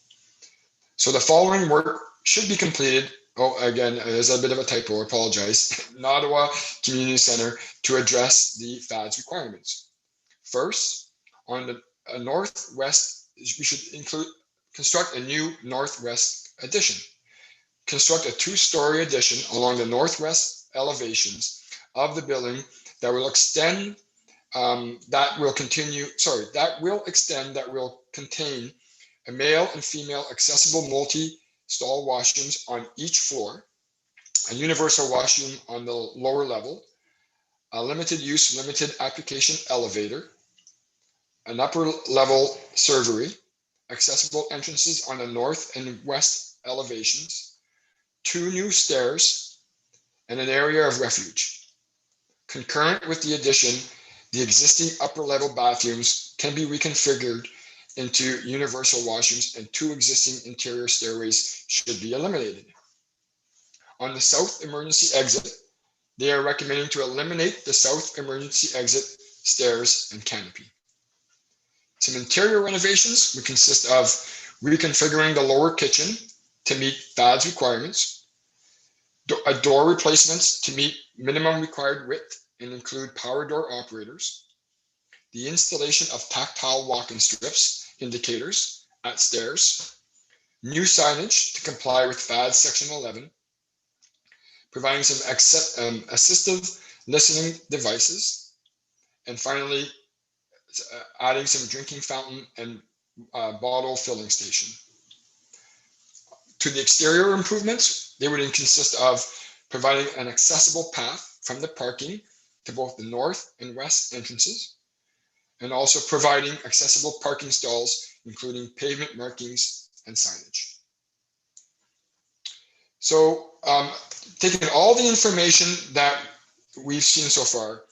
B: So the following work should be completed. Oh, again, there's a bit of a typo, I apologize. Nottawa Community Center to address the FAD's requirements. First, on the northwest, we should construct a new northwest addition. Construct a 2-story addition along the northwest elevations of the building that will extend, that will contain a male and female accessible multi-stall washrooms on each floor, a universal washroom on the lower level, a limited use, limited application elevator, an upper level servery, accessible entrances on the north and west elevations, 2 new stairs, and an area of refuge. Concurrent with the addition, the existing upper level bathrooms can be reconfigured into universal washrooms and 2 existing interior stairways should be eliminated. On the south emergency exit, they are recommending to eliminate the south emergency exit stairs and canopy. Some interior renovations would consist of reconfiguring the lower kitchen to meet FAD's requirements, a door replacements to meet minimum required width and include power door operators, the installation of tactile walking strips indicators at stairs, new signage to comply with FAD Section 11, providing some assistive listening devices, and finally, adding some drinking fountain and bottle filling station. To the exterior improvements, they would consist of providing an accessible path from the parking to both the north and west entrances, and also providing accessible parking stalls, including pavement markings and signage. So taking all the information that we've seen so far,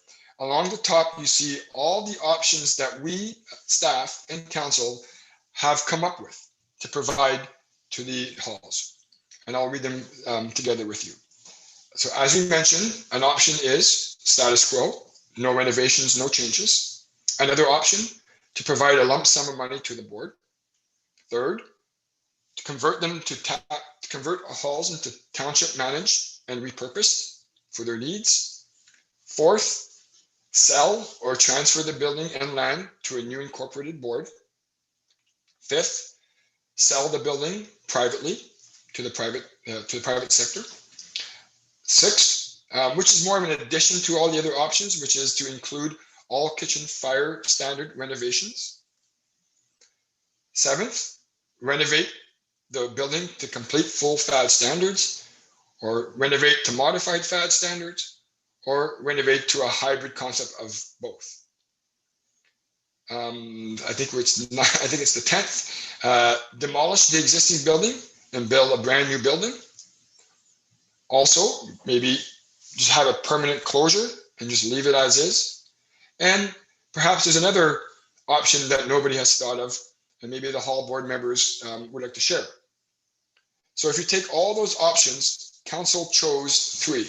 B: along the top, you see all the options that we, staff and council, have come up with to provide to the halls. And I'll read them together with you. So as we mentioned, an option is status quo, no renovations, no changes. Another option, to provide a lump sum of money to the board. Third, to convert them to convert halls into township managed and repurposed for their needs. Fourth, sell or transfer the building and land to a new incorporated board. Fifth, sell the building privately to the private sector. Sixth, which is more of an addition to all the other options, which is to include all kitchen fire standard renovations. Seventh, renovate the building to complete full FAD standards, or renovate to modified FAD standards, or renovate to a hybrid concept of both. I think it's the 10th. Demolish the existing building and build a brand new building. Also, maybe just have a permanent closure and just leave it as is. And perhaps there's another option that nobody has thought of, and maybe the hall board members would like to share. So if you take all those options, council chose 3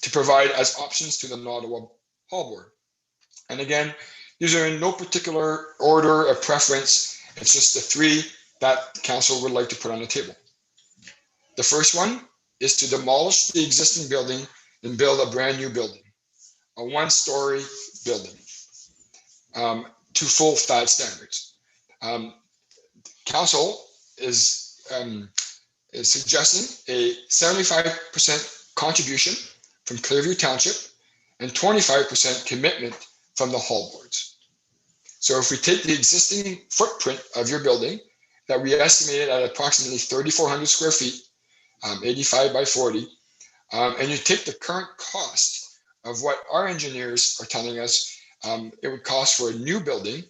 B: to provide as options to the Nottawa Hall Board. And again, these are in no particular order of preference. It's just the 3 that council would like to put on the table. The first one is to demolish the existing building and build a brand new building, a 1-story building to full FAD standards. Council is suggesting a 75% contribution from Clearview Township and 25% commitment from the hall boards. So if we take the existing footprint of your building that we estimated at approximately 3,400 square feet, 85 by 40, and you take the current cost of what our engineers are telling us it would cost for a new building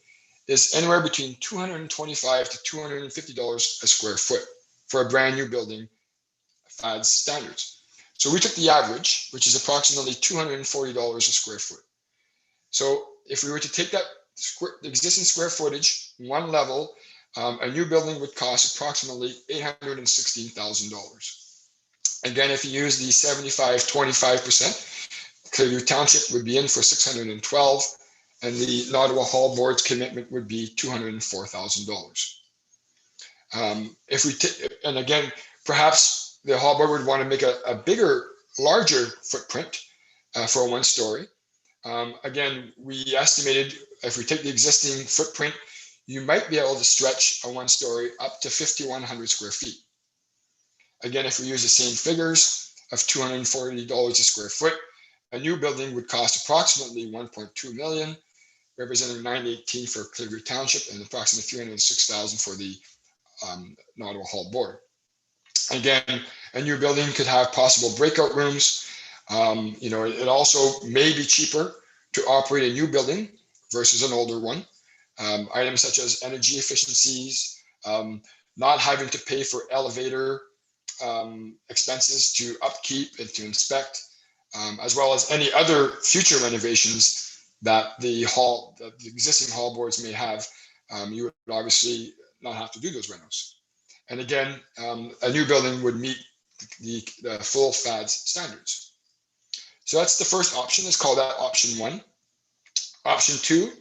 B: is anywhere between $225 to $250 a square foot for a brand new building FAD standards. So we took the average, which is approximately $240 a square foot. So if we were to take that existing square footage, one level, a new building would cost approximately $816,000. Again, if you use the 75-25%, Clearview Township would be in for $612, and the Nottawa Hall Board's commitment would be $204,000. And again, perhaps the Hall Board would want to make a bigger, larger footprint for a 1-story. Again, we estimated if we take the existing footprint, you might be able to stretch a 1-story up to 5,100 square feet. Again, if we use the same figures of $240 a square foot, a new building would cost approximately $1.2 million, representing $918 for Clearview Township and approximately $306,000 for the Nottawa Hall Board. Again, a new building could have possible breakout rooms. It also may be cheaper to operate a new building versus an older one. Items such as energy efficiencies, not having to pay for elevator expenses to upkeep and to inspect, as well as any other future renovations that the existing hall boards may have. You would obviously not have to do those renos. And again, a new building would meet the full FAD standards. So that's the first option. Let's call that option 1. Option 2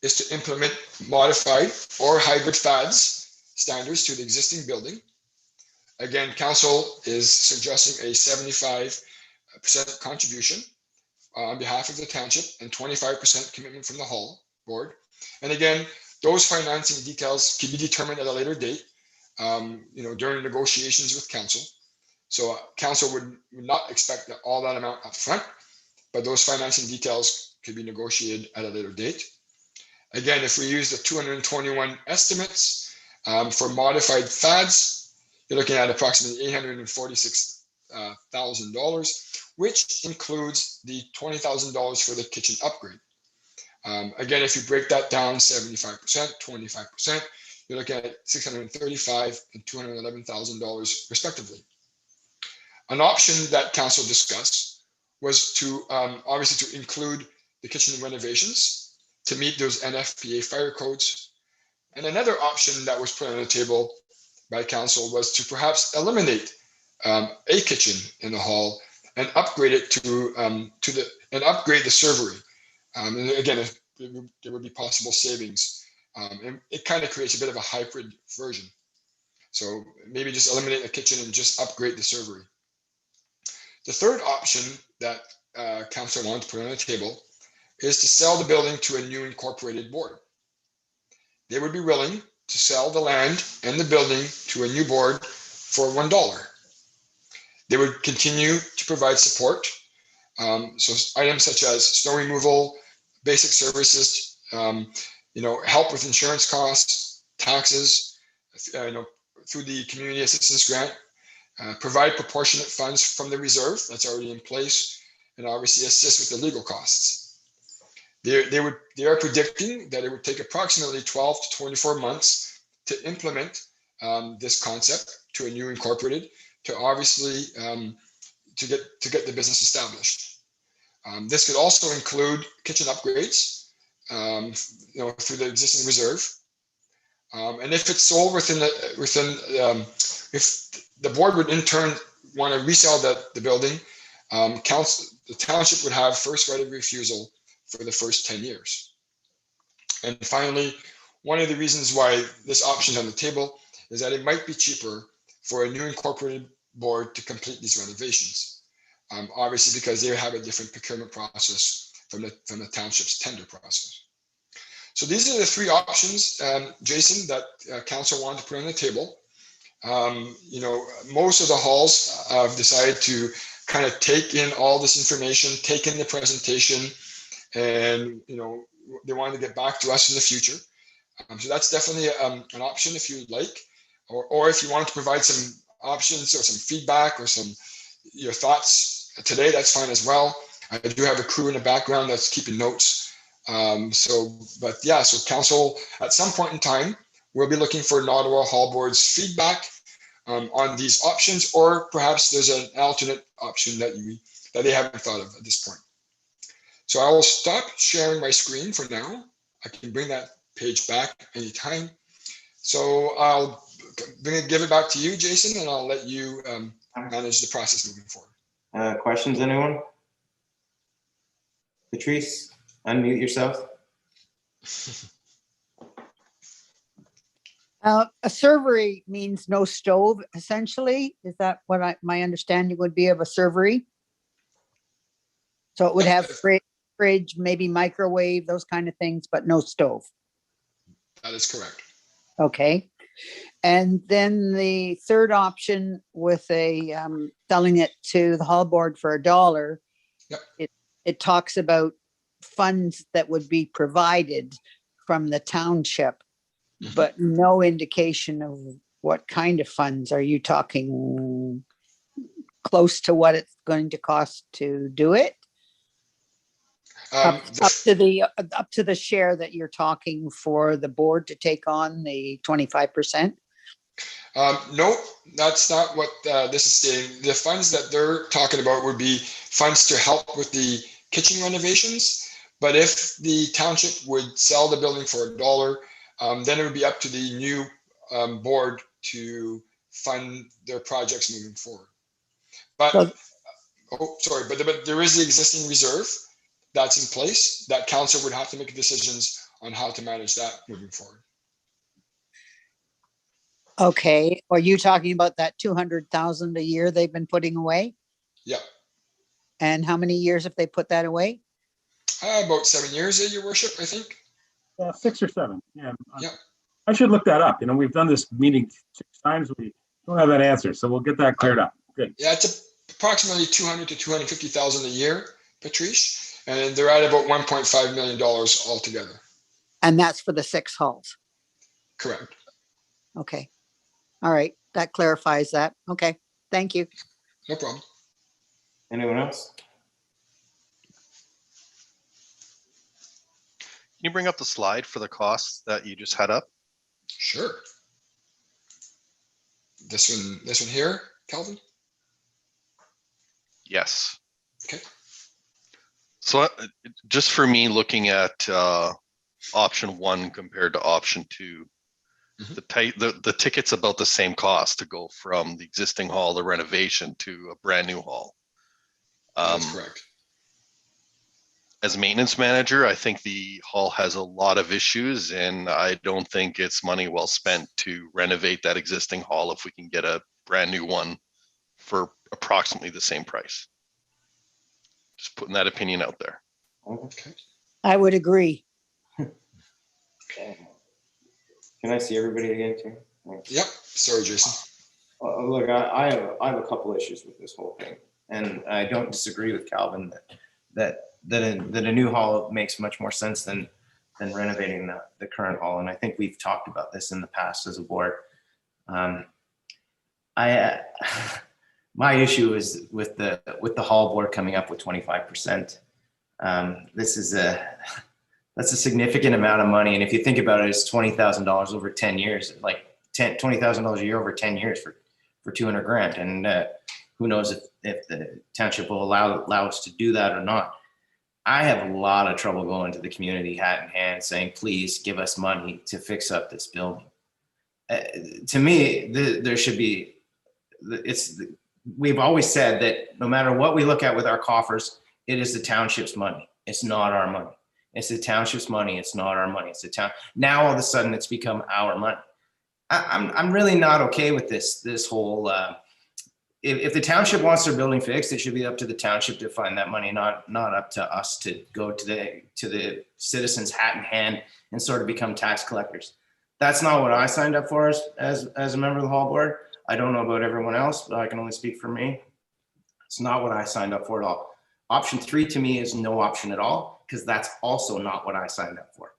B: is to implement modified or hybrid FADs standards to the existing building. Again, council is suggesting a 75% contribution on behalf of the township and 25% commitment from the hall board. And again, those financing details can be determined at a later date, during negotiations with council. So council would not expect all that amount up front, but those financing details could be negotiated at a later date. Again, if we use the 221 estimates for modified FADs, you're looking at approximately $846,000, which includes the $20,000 for the kitchen upgrade. Again, if you break that down 75%, 25%, you're looking at $635,000 and $211,000 respectively. An option that council discussed was to obviously to include the kitchen renovations to meet those NFPA fire codes. And another option that was put on the table by council was to perhaps eliminate a kitchen in the hall and upgrade it upgrade the servery. And again, there would be possible savings. And it kind of creates a bit of a hybrid version. So maybe just eliminate the kitchen and just upgrade the servery. The third option that council wanted to put on the table is to sell the building to a new incorporated board. They would be willing to sell the land and the building to a new board for $1. They would continue to provide support. So items such as snow removal, basic services, help with insurance costs, taxes, through the community assistance grant, provide proportionate funds from the reserve that's already in place, and obviously assist with the legal costs. They are predicting that it would take approximately 12 to 24 months to implement this concept to a new incorporated, to obviously to get the business established. This could also include kitchen upgrades, through the existing reserve. And if it's sold if the board would in turn want to resell the building, the township would have first right of refusal for the first 10 years. And finally, one of the reasons why this option is on the table is that it might be cheaper for a new incorporated board to complete these renovations. Obviously, because they have a different procurement process from the township's tender process. So these are the three options, Jason, that council wanted to put on the table. Most of the halls have decided to kind of take in all this information, take in the presentation, and they wanted to get back to us in the future. So that's definitely an option if you'd like, or if you want to provide some options or some feedback or your thoughts today, that's fine as well. I do have a crew in the background that's keeping notes. So council at some point in time will be looking for Nottawa Hall Board's feedback on these options, or perhaps there's an alternate option that they haven't thought of at this point. So I will stop sharing my screen for now. I can bring that page back anytime. So I'll give it back to you, Jason, and I'll let you manage the process moving forward.
A: Questions, anyone? Patrice, unmute yourself.
E: A servery means no stove, essentially. Is that what my understanding would be of a servery? So it would have fridge, maybe microwave, those kind of things, but no stove.
B: That is correct.
E: Okay. And then the third option with selling it to the hall board for $1,
B: yep.
E: It talks about funds that would be provided from the township, but no indication of what kind of funds. Are you talking close to what it's going to cost to do it? Up to the share that you're talking for the board to take on the 25%?
B: No, that's not what this is saying. The funds that they're talking about would be funds to help with the kitchen renovations. But if the township would sell the building for $1, then it would be up to the new board to fund their projects moving forward. But but there is the existing reserve that's in place that council would have to make decisions on how to manage that moving forward.
E: Okay. Are you talking about that 200,000 a year they've been putting away?
B: Yeah.
E: And how many years have they put that away?
B: About 7 years, Your Worship, I think.
C: 6 or 7. Yeah.
B: Yeah.
C: I should look that up. We've done this meeting 6 times. We don't have that answer, so we'll get that cleared up. Good.
B: Yeah, it's approximately 200 to 250,000 a year, Patrice, and they're at about $1.5 million altogether.
E: And that's for the 6 halls.
B: Correct.
E: Okay. All right. That clarifies that. Okay. Thank you.
B: No problem.
A: Anyone else?
F: Can you bring up the slide for the costs that you just had up?
B: Sure. This one here, Calvin?
F: Yes.
B: Okay.
F: So just for me, looking at option 1 compared to option 2, the ticket's about the same cost to go from the existing hall, the renovation, to a brand new hall.
B: That's correct.
F: As maintenance manager, I think the hall has a lot of issues, and I don't think it's money well spent to renovate that existing hall if we can get a brand new one for approximately the same price. Just putting that opinion out there.
B: Okay.
E: I would agree.
A: Can I see everybody again too? Thanks.
B: Yep. Sorry, Jason.
A: Look, I have a couple issues with this whole thing, and I don't disagree with Calvin that a new hall makes much more sense than renovating the current hall. And I think we've talked about this in the past as a board. I my issue is with the hall board coming up with 25%. That's a significant amount of money, and if you think about it, it's $20,000 over 10 years, like $20,000 a year over 10 years for 200 grand, and who knows if the township will allow us to do that or not. I have a lot of trouble going to the community hat in hand saying, please give us money to fix up this building. To me, there should be, we've always said that no matter what we look at with our coffers, it is the township's money. It's not our money. It's the township's money. It's not our money. It's the town. Now all of a sudden it's become our money. I'm really not okay with this whole, if the township wants their building fixed, it should be up to the township to find that money, not up to us to go to the citizens hat in hand and sort of become tax collectors. That's not what I signed up for as a member of the hall board. I don't know about everyone else, but I can only speak for me. It's not what I signed up for at all. Option 3 to me is no option at all, because that's also not what I signed up for.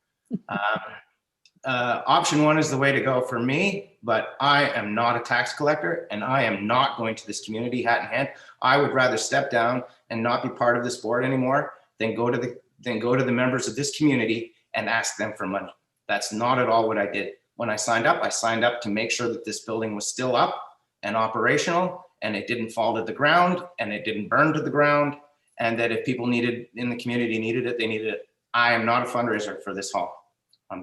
A: Option 1 is the way to go for me, but I am not a tax collector, and I am not going to this community hat in hand. I would rather step down and not be part of this board anymore than go to the members of this community and ask them for money. That's not at all what I did. When I signed up to make sure that this building was still up and operational, and it didn't fall to the ground, and it didn't burn to the ground, and that if people in the community needed it, they needed it. I am not a fundraiser for this hall.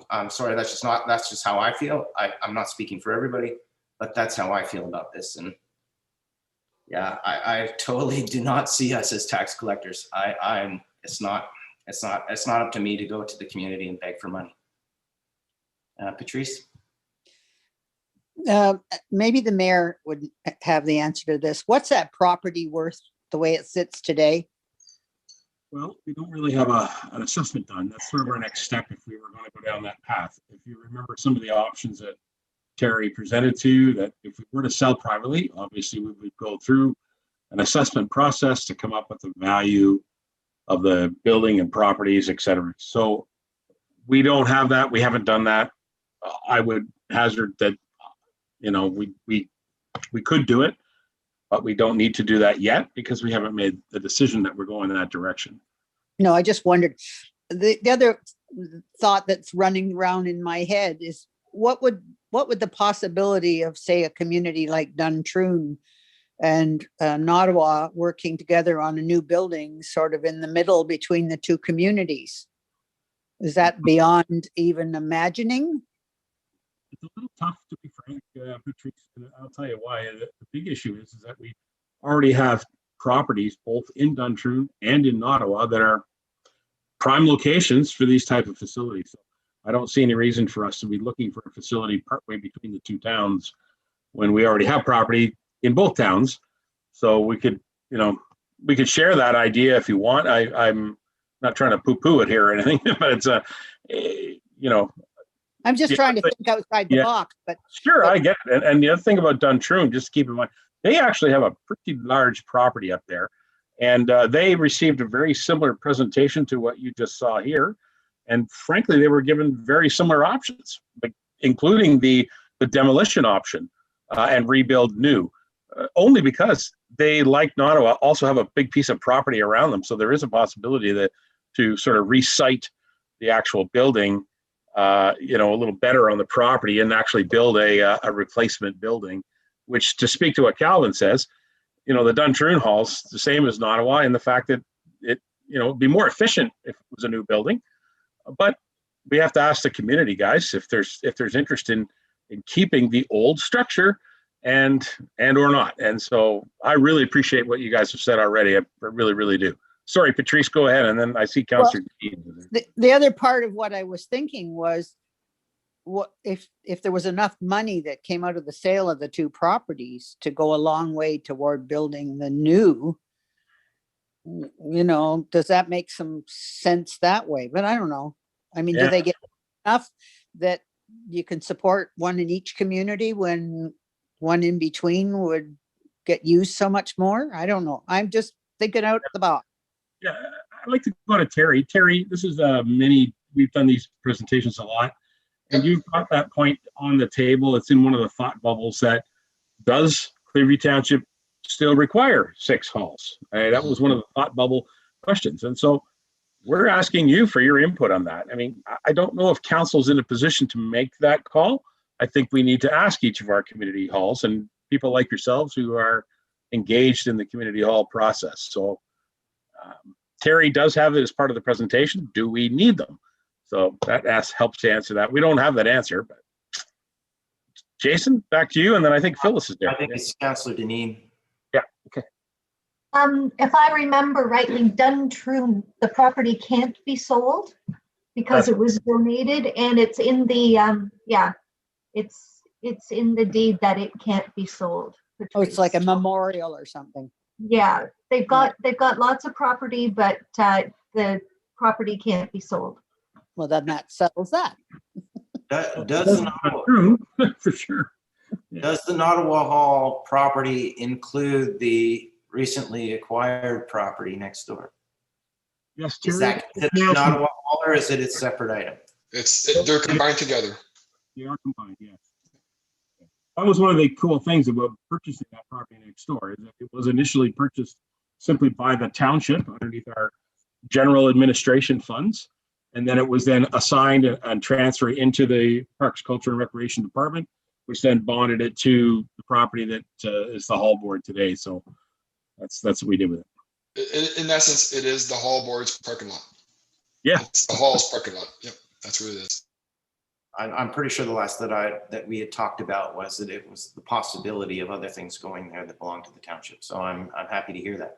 A: I'm sorry, that's just how I feel. I'm not speaking for everybody, but that's how I feel about this. And yeah, I totally do not see us as tax collectors. It's not up to me to go to the community and beg for money. Patrice?
E: Maybe the mayor would have the answer to this. What's that property worth the way it sits today?
C: Well, we don't really have an assessment done. That's sort of our next step if we were going to go down that path. If you remember some of the options that Terry presented to you, that if we were to sell privately, obviously we would go through an assessment process to come up with the value of the building and properties, et cetera. So we don't have that. We haven't done that. I would hazard that, we could do it, but we don't need to do that yet because we haven't made the decision that we're going in that direction.
E: No, I just wondered. The other thought that's running around in my head is what would the possibility of, say, a community like Duntroon and Nottawa working together on a new building sort of in the middle between the two communities? Is that beyond even imagining?
C: It's a little tough, to be frank, Patrice, and I'll tell you why. The big issue is that we already have properties both in Duntroon and in Nottawa that are prime locations for these type of facilities. So I don't see any reason for us to be looking for a facility partway between the two towns when we already have property in both towns. So we could share that idea if you want. I'm not trying to poo-poo it here or anything, but it's
E: I'm just trying to think outside the box, but
C: sure, I get it. And the other thing about Duntroon, just keep in mind, they actually have a pretty large property up there, and they received a very similar presentation to what you just saw here. And frankly, they were given very similar options, like including the demolition option and rebuild new, only because they, like Nottawa, also have a big piece of property around them. So there is a possibility to sort of recite the actual building a little better on the property and actually build a replacement building, which, to speak to what Calvin says, the Duntroon Hall's the same as Nottawa in the fact that it'd be more efficient if it was a new building. But we have to ask the community, guys, if there's interest in keeping the old structure and or not. And so I really appreciate what you guys have said already. I really, really do. Sorry, Patrice, go ahead. And then I see Councillor.
E: Well, the other part of what I was thinking was, what if there was enough money that came out of the sale of the two properties to go a long way toward building the new, does that make some sense that way? But I don't know. I mean, do they get enough that you can support one in each community when one in between would get used so much more? I don't know. I'm just thinking out the box.
C: Yeah, I'd like to go to Terry. Terry, this is we've done these presentations a lot. And you've got that point on the table. It's in one of the thought bubbles that does Clearview Township still require 6 halls? That was one of the thought bubble questions. And so we're asking you for your input on that. I mean, I don't know if council's in a position to make that call. I think we need to ask each of our community halls and people like yourselves who are engaged in the community hall process. So Terry does have it as part of the presentation. Do we need them? So that helps to answer that. We don't have that answer, but Jason, back to you. And then I think Phyllis is there.
A: I think it's Councillor Deneen.
C: Yeah, okay.
G: If I remember rightly, Duntroon, the property can't be sold because it was donated, and it's in the it's in the deed that it can't be sold.
E: Oh, it's like a memorial or something.
G: Yeah, they've got lots of property, but the property can't be sold.
E: Well, then that settles that.
A: Does
C: True, for sure.
A: Does the Nottawa Hall property include the recently acquired property next door?
C: Yes,
A: Is
C: Terry.
A: that the Nottawa Hall, or is it a separate item?
B: They're combined together.
C: They are combined, yes. That was one of the cool things about purchasing that property next door, is that it was initially purchased simply by the township underneath our general administration funds. And then it was then assigned and transferred into the Parks, Culture, and Recreation Department, which then bonded it to the property that is the hall board today. So that's what we did with it.
B: In essence, it is the hall board's parking lot.
C: Yeah.
B: It's the hall's parking lot. Yep, that's what it is.
A: I'm pretty sure the last that we had talked about was that it was the possibility of other things going there that belong to the township. So I'm happy to hear that.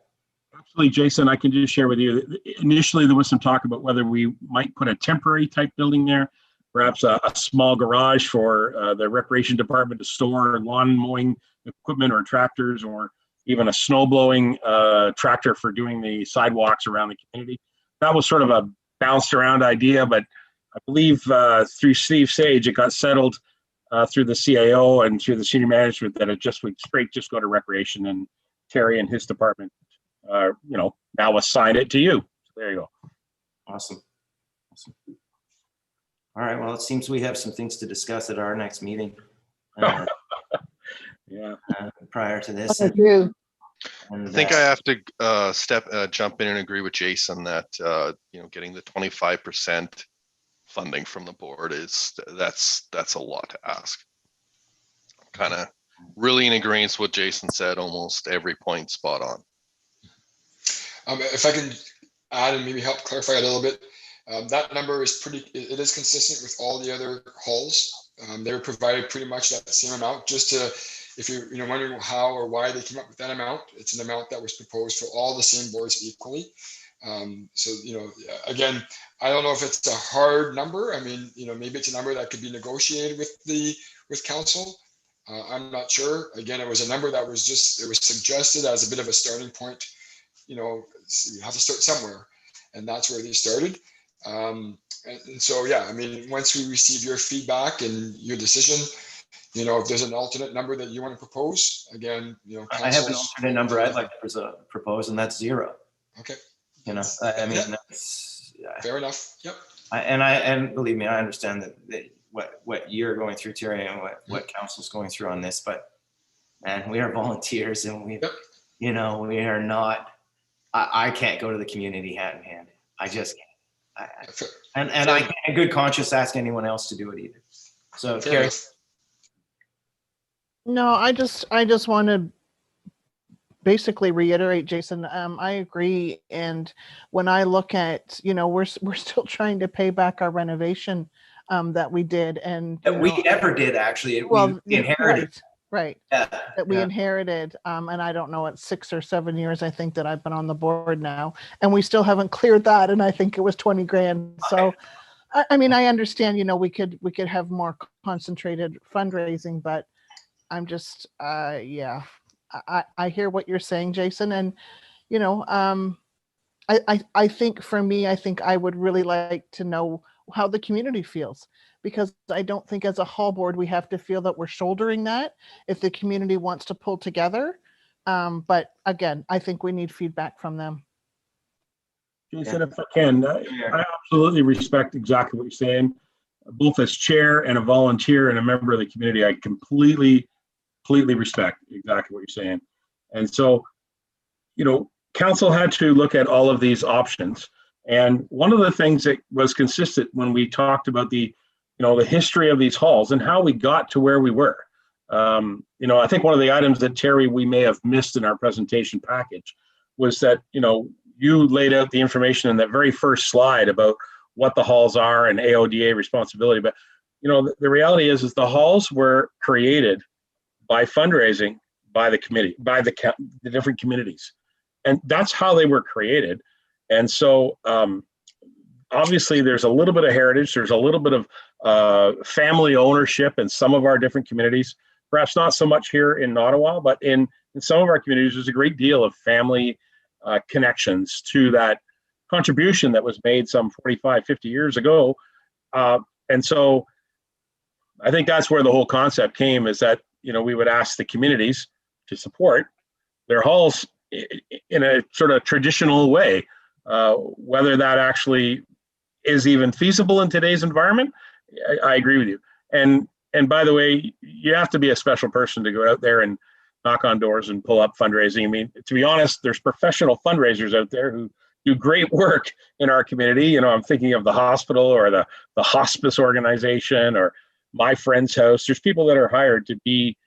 C: Absolutely, Jason. I can just share with you. Initially, there was some talk about whether we might put a temporary type building there, perhaps a small garage for the recreation department to store lawn mowing equipment or tractors, or even a snow blowing tractor for doing the sidewalks around the community. That was sort of a bounced around idea, but I believe through Steve Sage, it got settled through the CAO and through the senior management that it just would just go to recreation, and Terry and his department now assign it to you. So there you go.
A: Awesome. All right. Well, it seems we have some things to discuss at our next meeting.
C: Yeah.
A: Prior to this.
E: I do.
A: And,
F: I think I have to jump in and agree with Jason that getting the 25% funding from the board that's a lot to ask. Kind of really in agreement with what Jason said, almost every point spot on.
B: If I can add and maybe help clarify a little bit, that number is it is consistent with all the other halls. They were provided pretty much that same amount. Just to, if you're wondering how or why they came up with that amount, it's an amount that was proposed for all the same boards equally. So again, I don't know if it's a hard number. I mean, maybe it's a number that could be negotiated with council. I'm not sure. Again, it was a number that was suggested as a bit of a starting point. You have to start somewhere, and that's where they started. And so, yeah, I mean, once we receive your feedback and your decision, if there's an alternate number that you want to propose, again,
A: I have an alternate number I'd like to propose, and that's 0.
B: Okay.
A: I mean, that's
B: fair enough. Yep.
A: And believe me, I understand that what you're going through, Terry, and what council's going through on this, but man, we are volunteers, and we are not. I can't go to the community hand in hand. I just can't. And I can't in good conscience ask anyone else to do it either. So, Carrie.
D: No, I just want to basically reiterate, Jason. I agree. And when I look at, we're still trying to pay back our renovation that we did, and
A: we never did actually. We inherited.
D: Right.
A: Yeah.
D: That we inherited. And I don't know, it's 6 or 7 years, I think, that I've been on the board now, and we still haven't cleared that. And I think it was 20 grand. So, I mean, I understand, we could have more concentrated fundraising, but I'm just, I hear what you're saying, Jason. And, I think for me, I would really like to know how the community feels, because I don't think as a hall board, we have to feel that we're shouldering that if the community wants to pull together. But again, I think we need feedback from them.
C: Jason, if I can, I absolutely respect exactly what you're saying. both as chair and a volunteer and a member of the community, I completely respect exactly what you're saying. And so, council had to look at all of these options. And one of the things that was consistent when we talked about the history of these halls and how we got to where we were. I think one of the items that Terry, we may have missed in our presentation package was that, you laid out the information in that very first slide about what the halls are and AODA responsibility. But, the reality is the halls were created by fundraising by the committee, by the different communities. And that's how they were created. And so obviously there's a little bit of heritage, there's a little bit of family ownership in some of our different communities, perhaps not so much here in Nottawa, but in some of our communities, there's a great deal of family connections to that contribution that was made some 45, 50 years ago. And so I think that's where the whole concept came, is that, we would ask the communities to support their halls in a sort of traditional way. Whether that actually is even feasible in today's environment, I agree with you. And by the way, you have to be a special person to go out there and knock on doors and pull up fundraising. I mean, to be honest, there's professional fundraisers out there who do great work in our community. I'm thinking of the hospital or the hospice organization or My Friend's House. There's people that are hired to be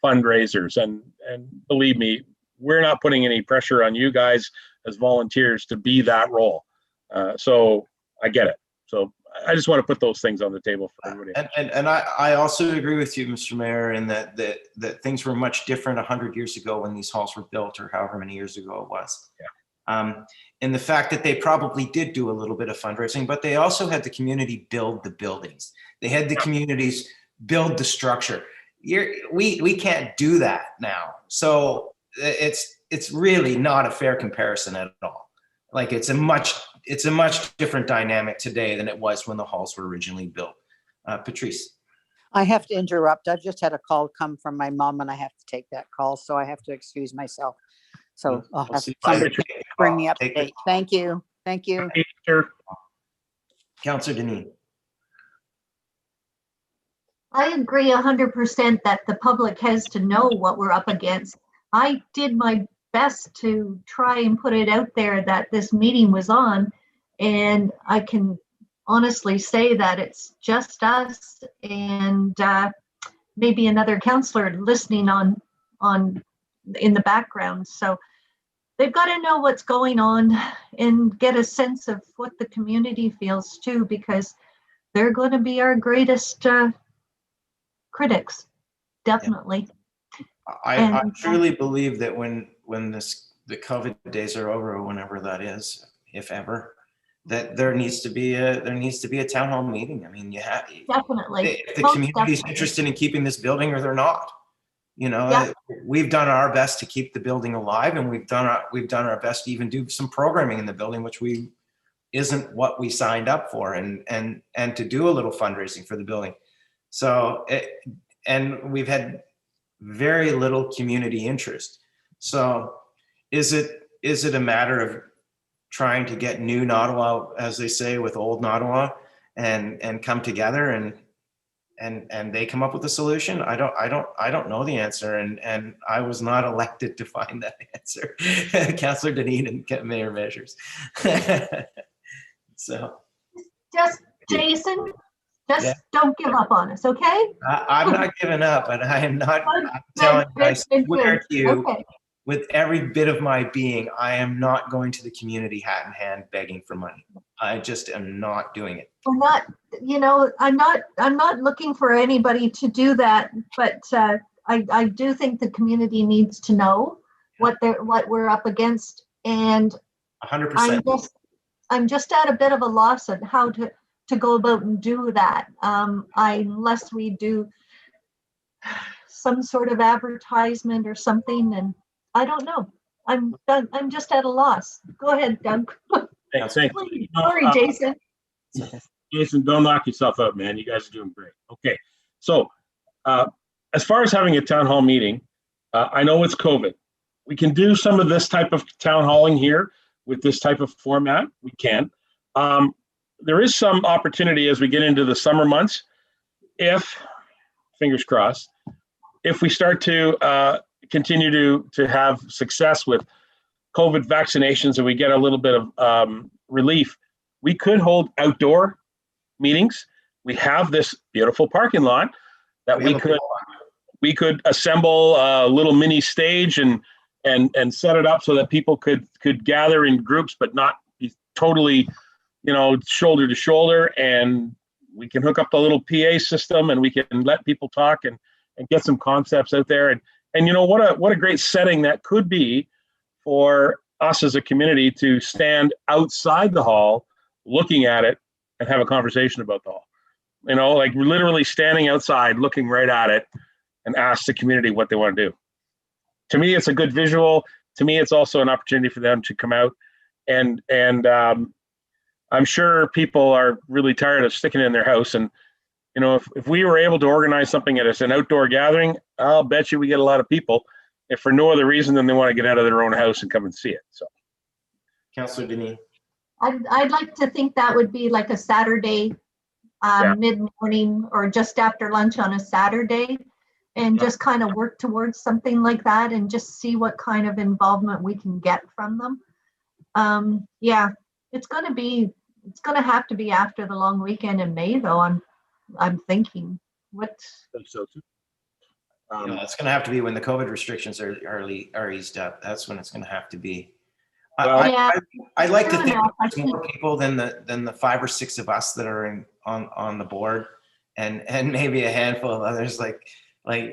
C: fundraisers. And believe me, we're not putting any pressure on you guys as volunteers to be that role. So I get it. So I just want to put those things on the table for everybody.
A: And I also agree with you, Mr. Mayor, in that things were much different 100 years ago when these halls were built, or however many years ago it was. Yeah. And the fact that they probably did do a little bit of fundraising, but they also had the community build the buildings. They had the communities build the structure. We can't do that now. So it's really not a fair comparison at all. Like it's a much different dynamic today than it was when the halls were originally built. Patrice.
E: I have to interrupt. I've just had a call come from my mom and I have to take that call. So I have to excuse myself. So I'll have somebody bring me up to date. Thank you. Thank you.
A: Councillor Deneen.
G: I agree 100% that the public has to know what we're up against. I did my best to try and put it out there that this meeting was on, and I can honestly say that it's just us and maybe another councillor listening on in the background. So they've got to know what's going on and get a sense of what the community feels too, because they're going to be our greatest critics, definitely.
A: I truly believe that when the COVID days are over, or whenever that is, if ever, that there needs to be a town hall meeting. I mean,
G: Definitely.
A: If the community is interested in keeping this building, or they're not. We've done our best to keep the building alive, and we've done our best to even do some programming in the building, which isn't what we signed up for, and to do a little fundraising for the building. So, and we've had very little community interest. So is it a matter of trying to get new Nottawa, as they say, with old Nottawa, and come together and they come up with a solution? I don't know the answer, and I was not elected to find that answer. Councillor Deneen and Mayor Measures. So
G: just Jason, don't give up on us, okay?
A: I'm not giving up, but I am not. I'm telling you, I swear to you, with every bit of my being, I am not going to the community hat in hand begging for money. I just am not doing it.
G: I'm not looking for anybody to do that, but I do think the community needs to know what we're up against, and
A: 100%.
G: I'm just at a bit of a loss on how to go about and do that, unless we do some sort of advertisement or something, and I don't know. I'm just at a loss. Go ahead, Doug. Please. Sorry, Jason.
C: Jason, don't knock yourself out, man. You guys are doing great. Okay, so as far as having a town hall meeting, I know it's COVID. We can do some of this type of town halling here with this type of format. We can. there is some opportunity as we get into the summer months, if, fingers crossed, if we start to continue to have success with COVID vaccinations and we get a little bit of relief, we could hold outdoor meetings. We have this beautiful parking lot that we could assemble a little mini stage and set it up so that people could gather in groups, but not be totally, shoulder to shoulder. And we can hook up the little PA system and we can let people talk and get some concepts out there. And what a great setting that could be for us as a community to stand outside the hall, looking at it and have a conversation about the hall. Like literally standing outside, looking right at it and ask the community what they want to do. To me, it's a good visual. To me, it's also an opportunity for them to come out and I'm sure people are really tired of sticking in their house. And, if we were able to organize something at an outdoor gathering, I'll bet you we get a lot of people, if for no other reason than they want to get out of their own house and come and see it. So,
A: Councillor Denis.
G: I'd like to think that would be like a Saturday, mid-morning or just after lunch on a Saturday, and just kind of work towards something like that and just see what kind of involvement we can get from them. It's going to have to be after the long weekend in May, though. I'm thinking.
C: I think so too.
A: It's going to have to be when the COVID restrictions are eased up. That's when it's going to have to be.
C: Well,
A: I like to think there's more people than the 5 or 6 of us that are on the board, and maybe a handful of others like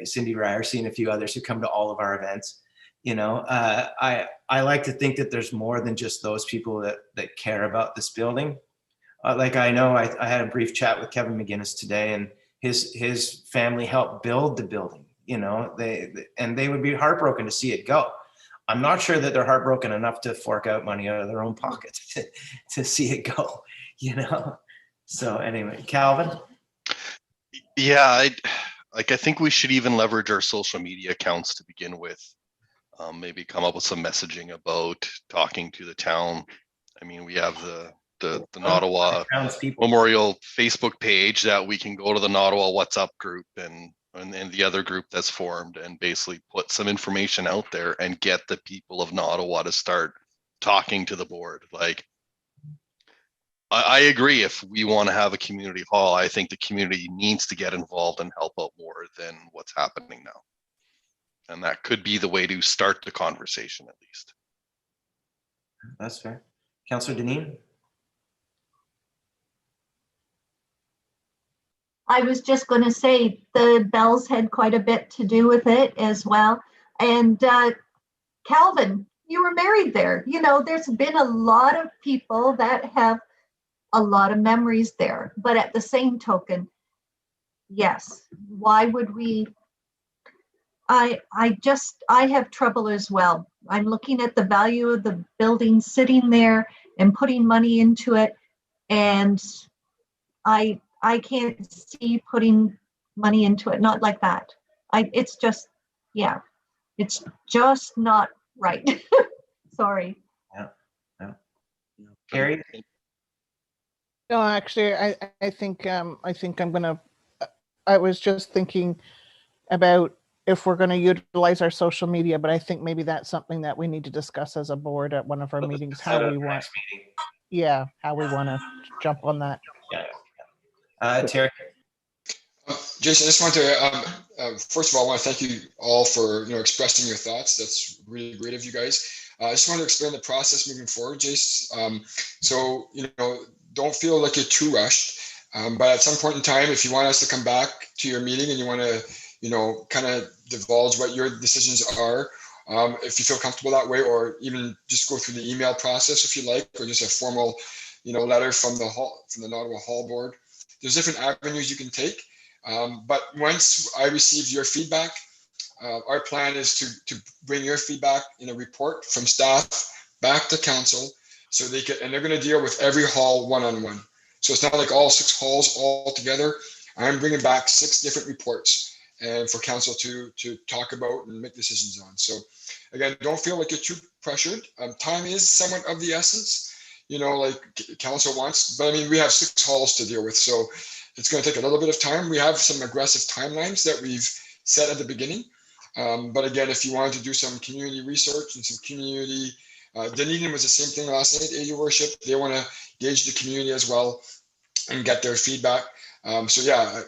A: Cindy Ryerson and a few others who come to all of our events. I like to think that there's more than just those people that care about this building. I know I had a brief chat with Kevin McGinnis today, and his family helped build the building. They would be heartbroken to see it go. I'm not sure that they're heartbroken enough to fork out money out of their own pockets to see it go. So anyway, Calvin.
F: Yeah, I think we should even leverage our social media accounts to begin with. Maybe come up with some messaging about talking to the town. I mean, we have the Nottawa Memorial Facebook page that we can go to the Nottawa WhatsApp group and the other group that's formed and basically put some information out there and get the people of Nottawa to start talking to the board. I agree. If we want to have a community hall, I think the community needs to get involved and help out more than what's happening now. And that could be the way to start the conversation, at least.
A: That's fair. Councillor Denis?
G: I was just going to say the bells had quite a bit to do with it as well. And Calvin, you were married there. There's been a lot of people that have a lot of memories there. But at the same token, yes, why would we? I have trouble as well. I'm looking at the value of the building sitting there and putting money into it. And I can't see putting money into it, not like that. It's just not right. Sorry.
A: Yeah. Carrie?
D: No, actually, I think I was just thinking about if we're going to utilize our social media, but I think maybe that's something that we need to discuss as a board at one of our meetings, how we want to jump on that.
A: Terry?
B: Jason, I just want to, first of all, I want to thank you all for expressing your thoughts. That's really great of you guys. I just want to explain the process moving forward, Jason. So, don't feel like you're too rushed. But at some point in time, if you want us to come back to your meeting and you want to, kind of divulge what your decisions are, if you feel comfortable that way, or even just go through the email process if you like, or just a formal, letter from the Nottawa Hall Board. There's different avenues you can take. But once I receive your feedback, our plan is to bring your feedback in a report from staff back to council, so they're going to deal with every hall one-on-one. So it's not like all 6 halls all together. I'm bringing back 6 different reports and for council to talk about and make decisions on. So again, don't feel like you're too pressured. Time is somewhat of the essence. like council wants. But I mean, we have 6 halls to deal with, so it's going to take a little bit of time. We have some aggressive timelines that we've set at the beginning. But again, if you wanted to do some community research and some community, Dunedin was the same thing last night, your worship. They want to gauge the community as well and get their feedback. So yeah,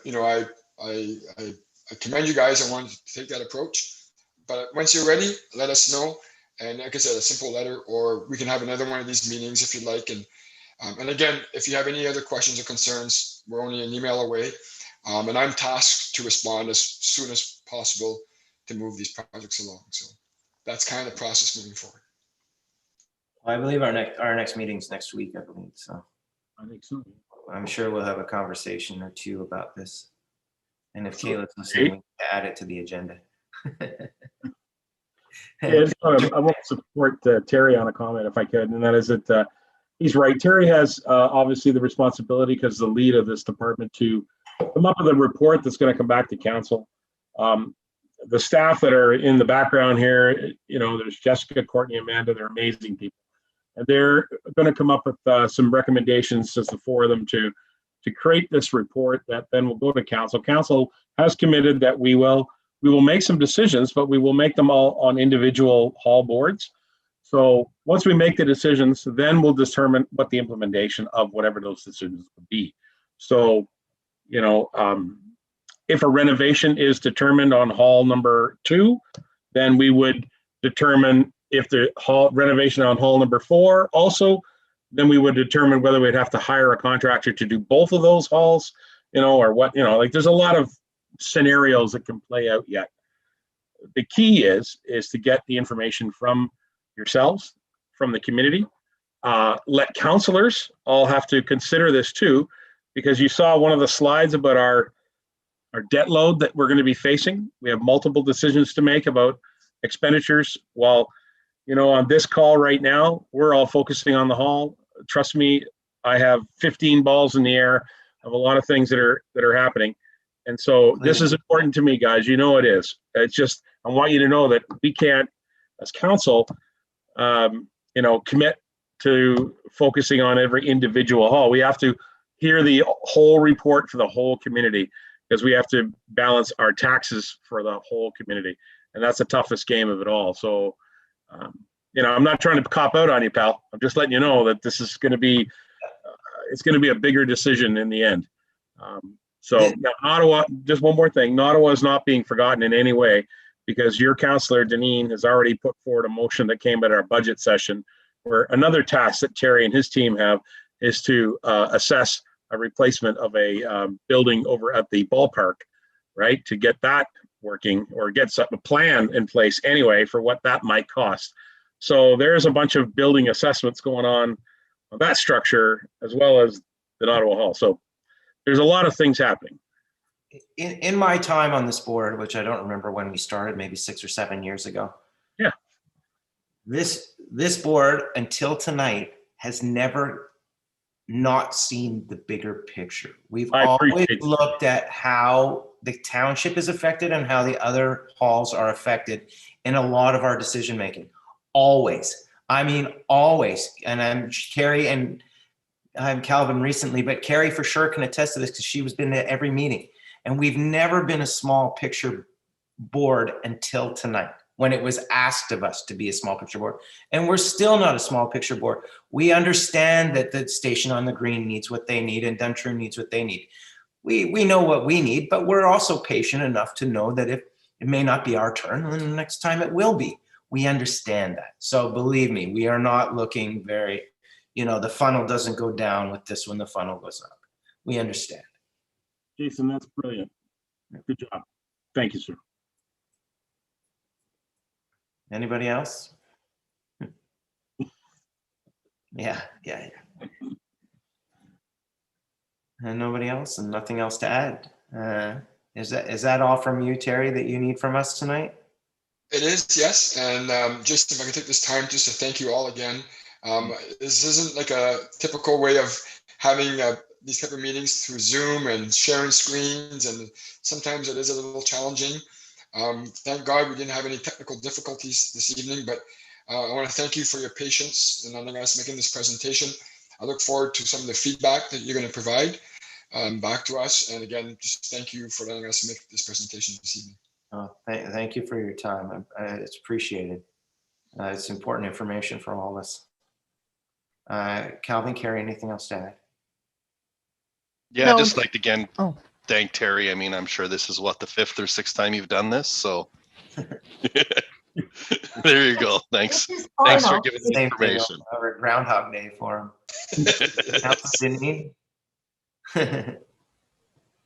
B: I commend you guys. I wanted to take that approach. But once you're ready, let us know. And like I said, a simple letter, or we can have another one of these meetings if you'd like. And again, if you have any other questions or concerns, we're only an email away. And I'm tasked to respond as soon as possible to move these projects along. So that's kind of the process moving forward.
A: I believe our next meeting's next week, I believe. So
C: I think so.
A: I'm sure we'll have a conversation or two about this. And if Kayla's listening, we can add it to the agenda.
C: Yeah, I want to support Terry on a comment if I could, and that is that he's right. Terry has obviously the responsibility, because the lead of this department, to come up with a report that's going to come back to council. The staff that are in the background here, there's Jessica, Courtney, Amanda. They're amazing people, and they're going to come up with some recommendations, as the 4 of them, to create this report that then will go to council. Council has committed that we will make some decisions, but we will make them all on individual hall boards. So once we make the decisions, then we'll determine what the implementation of whatever those decisions would be. So, if a renovation is determined on hall number 2, then we would determine if the renovation on hall number 4 also, then we would determine whether we'd have to hire a contractor to do both of those halls, or what, there's a lot of scenarios that can play out yet. The key is to get the information from yourselves, from the community. Let councillors all have to consider this too, because you saw one of the slides about our debt load that we're going to be facing. We have multiple decisions to make about expenditures. While, on this call right now, we're all focusing on the hall. Trust me, I have 15 balls in the air of a lot of things that are happening. And so this is important to me, guys. It is. It's just, I want you to know that we can't, as council, commit to focusing on every individual hall. We have to hear the whole report for the whole community, because we have to balance our taxes for the whole community. And that's the toughest game of it all. So, I'm not trying to cop out on you, pal. I'm just letting you know that this is going to be, it's going to be a bigger decision in the end. So now, Nottawa, just one more thing. Nottawa is not being forgotten in any way, because your councillor, Deneen, has already put forward a motion that came at our budget session, where another task that Terry and his team have is to assess a replacement of a building over at the ballpark, right? To get that working, or get a plan in place anyway for what that might cost. So there's a bunch of building assessments going on that structure, as well as the Nottawa Hall. So there's a lot of things happening.
A: In my time on this board, which I don't remember when we started, maybe 6 or 7 years ago.
C: Yeah.
A: This board until tonight has never not seen the bigger picture. We've always looked at how the township is affected and how the other halls are affected in a lot of our decision making. Always. I mean, always. And I'm Carrie, and I'm Calvin recently, but Carrie for sure can attest to this, because she was been at every meeting. And we've never been a small picture board until tonight, when it was asked of us to be a small picture board. And we're still not a small picture board. We understand that the station on the green needs what they need, and Duntroon needs what they need. We know what we need, but we're also patient enough to know that if it may not be our turn, and the next time it will be. We understand that. So believe me, we are not looking very, the funnel doesn't go down with this when the funnel goes up. We understand.
C: Jason, that's brilliant. Good job. Thank you, sir.
A: Anybody else? Yeah. And nobody else, and nothing else to add. Is that all from you, Terry, that you need from us tonight?
B: It is, yes. And just if I can take this time just to thank you all again. This isn't like a typical way of having these type of meetings through Zoom and sharing screens, and sometimes it is a little challenging. Thank God we didn't have any technical difficulties this evening, but I want to thank you for your patience in letting us making this presentation. I look forward to some of the feedback that you're going to provide back to us. And again, just thank you for letting us make this presentation this evening.
A: Thank you for your time. It's appreciated. It's important information for all of us. Calvin, Carrie, anything else to add?
F: Yeah,
D: No.
F: just like to again
D: Oh.
F: thank Terry. I mean, I'm sure this is what, the 5th or 6th time you've done this, so there you go. Thanks.
G: This is
F: Thanks for
G: final.
F: giving the
A: Same thing
F: information.
A: over Groundhog Day for him. Councilor Deneen?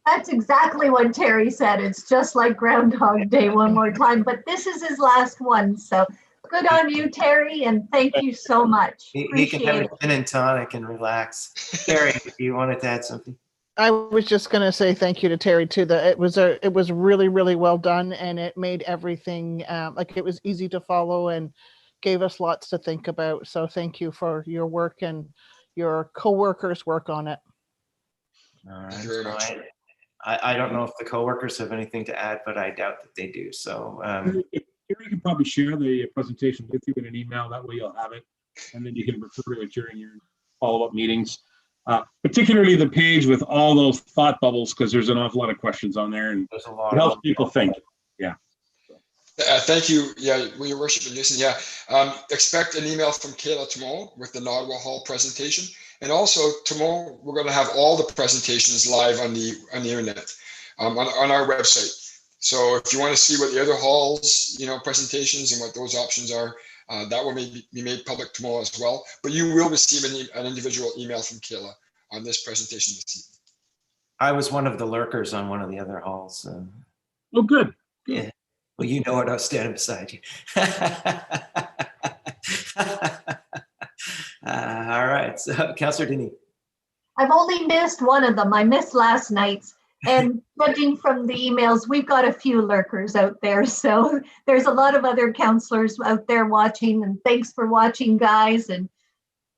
G: That's exactly what Terry said. It's just like Groundhog Day one more time, but this is his last one. So good on you, Terry, and thank you so much.
A: He can
G: Appreciate
A: have
G: it.
A: a gin and tonic and relax. Terry, you wanted to add something?
D: I was just going to say thank you to Terry too. That it was really, really well done, and it made everything like it was easy to follow and gave us lots to think about. So thank you for your work and your co-workers' work on it.
A: All right.
B: Thank you very much.
A: So I don't know if the coworkers have anything to add, but I doubt that they do. So
C: Terry can probably share the presentation with you in an email. That way you'll have it, and then you can refer to it during your follow-up meetings. Particularly the page with all those thought bubbles, because there's an awful lot of questions on there, and
A: there's a lot
C: it helps
A: of
C: people think.
B: Thank you. Yeah, your worship and Jason. Yeah, expect an email from Kayla tomorrow with the Nottawa Hall presentation, and also tomorrow we're going to have all the presentations live on the internet, on our website. So if you want to see what the other halls, presentations and what those options are, that will be made public tomorrow as well. But you will receive an individual email from Kayla on this presentation this evening.
A: I was one of the lurkers on one of the other halls.
C: Oh, good.
A: Yeah. Well, you know it. I was standing beside you. All right. So, Councillor Denny.
G: I've only missed one of them. I missed last night's. And judging from the emails, we've got a few lurkers out there. So there's a lot of other counselors out there watching. And thanks for watching, guys, and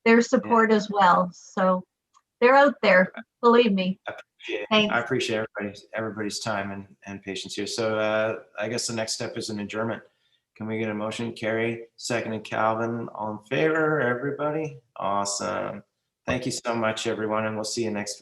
G: their support as well. So they're out there, believe me. Thanks.
A: I appreciate everybody's time and patience here. So I guess the next step is an adjournment. Can we get a motion? Carrie, second, and Calvin, all in favor, everybody? Awesome. Thank you so much, everyone, and we'll see you next week.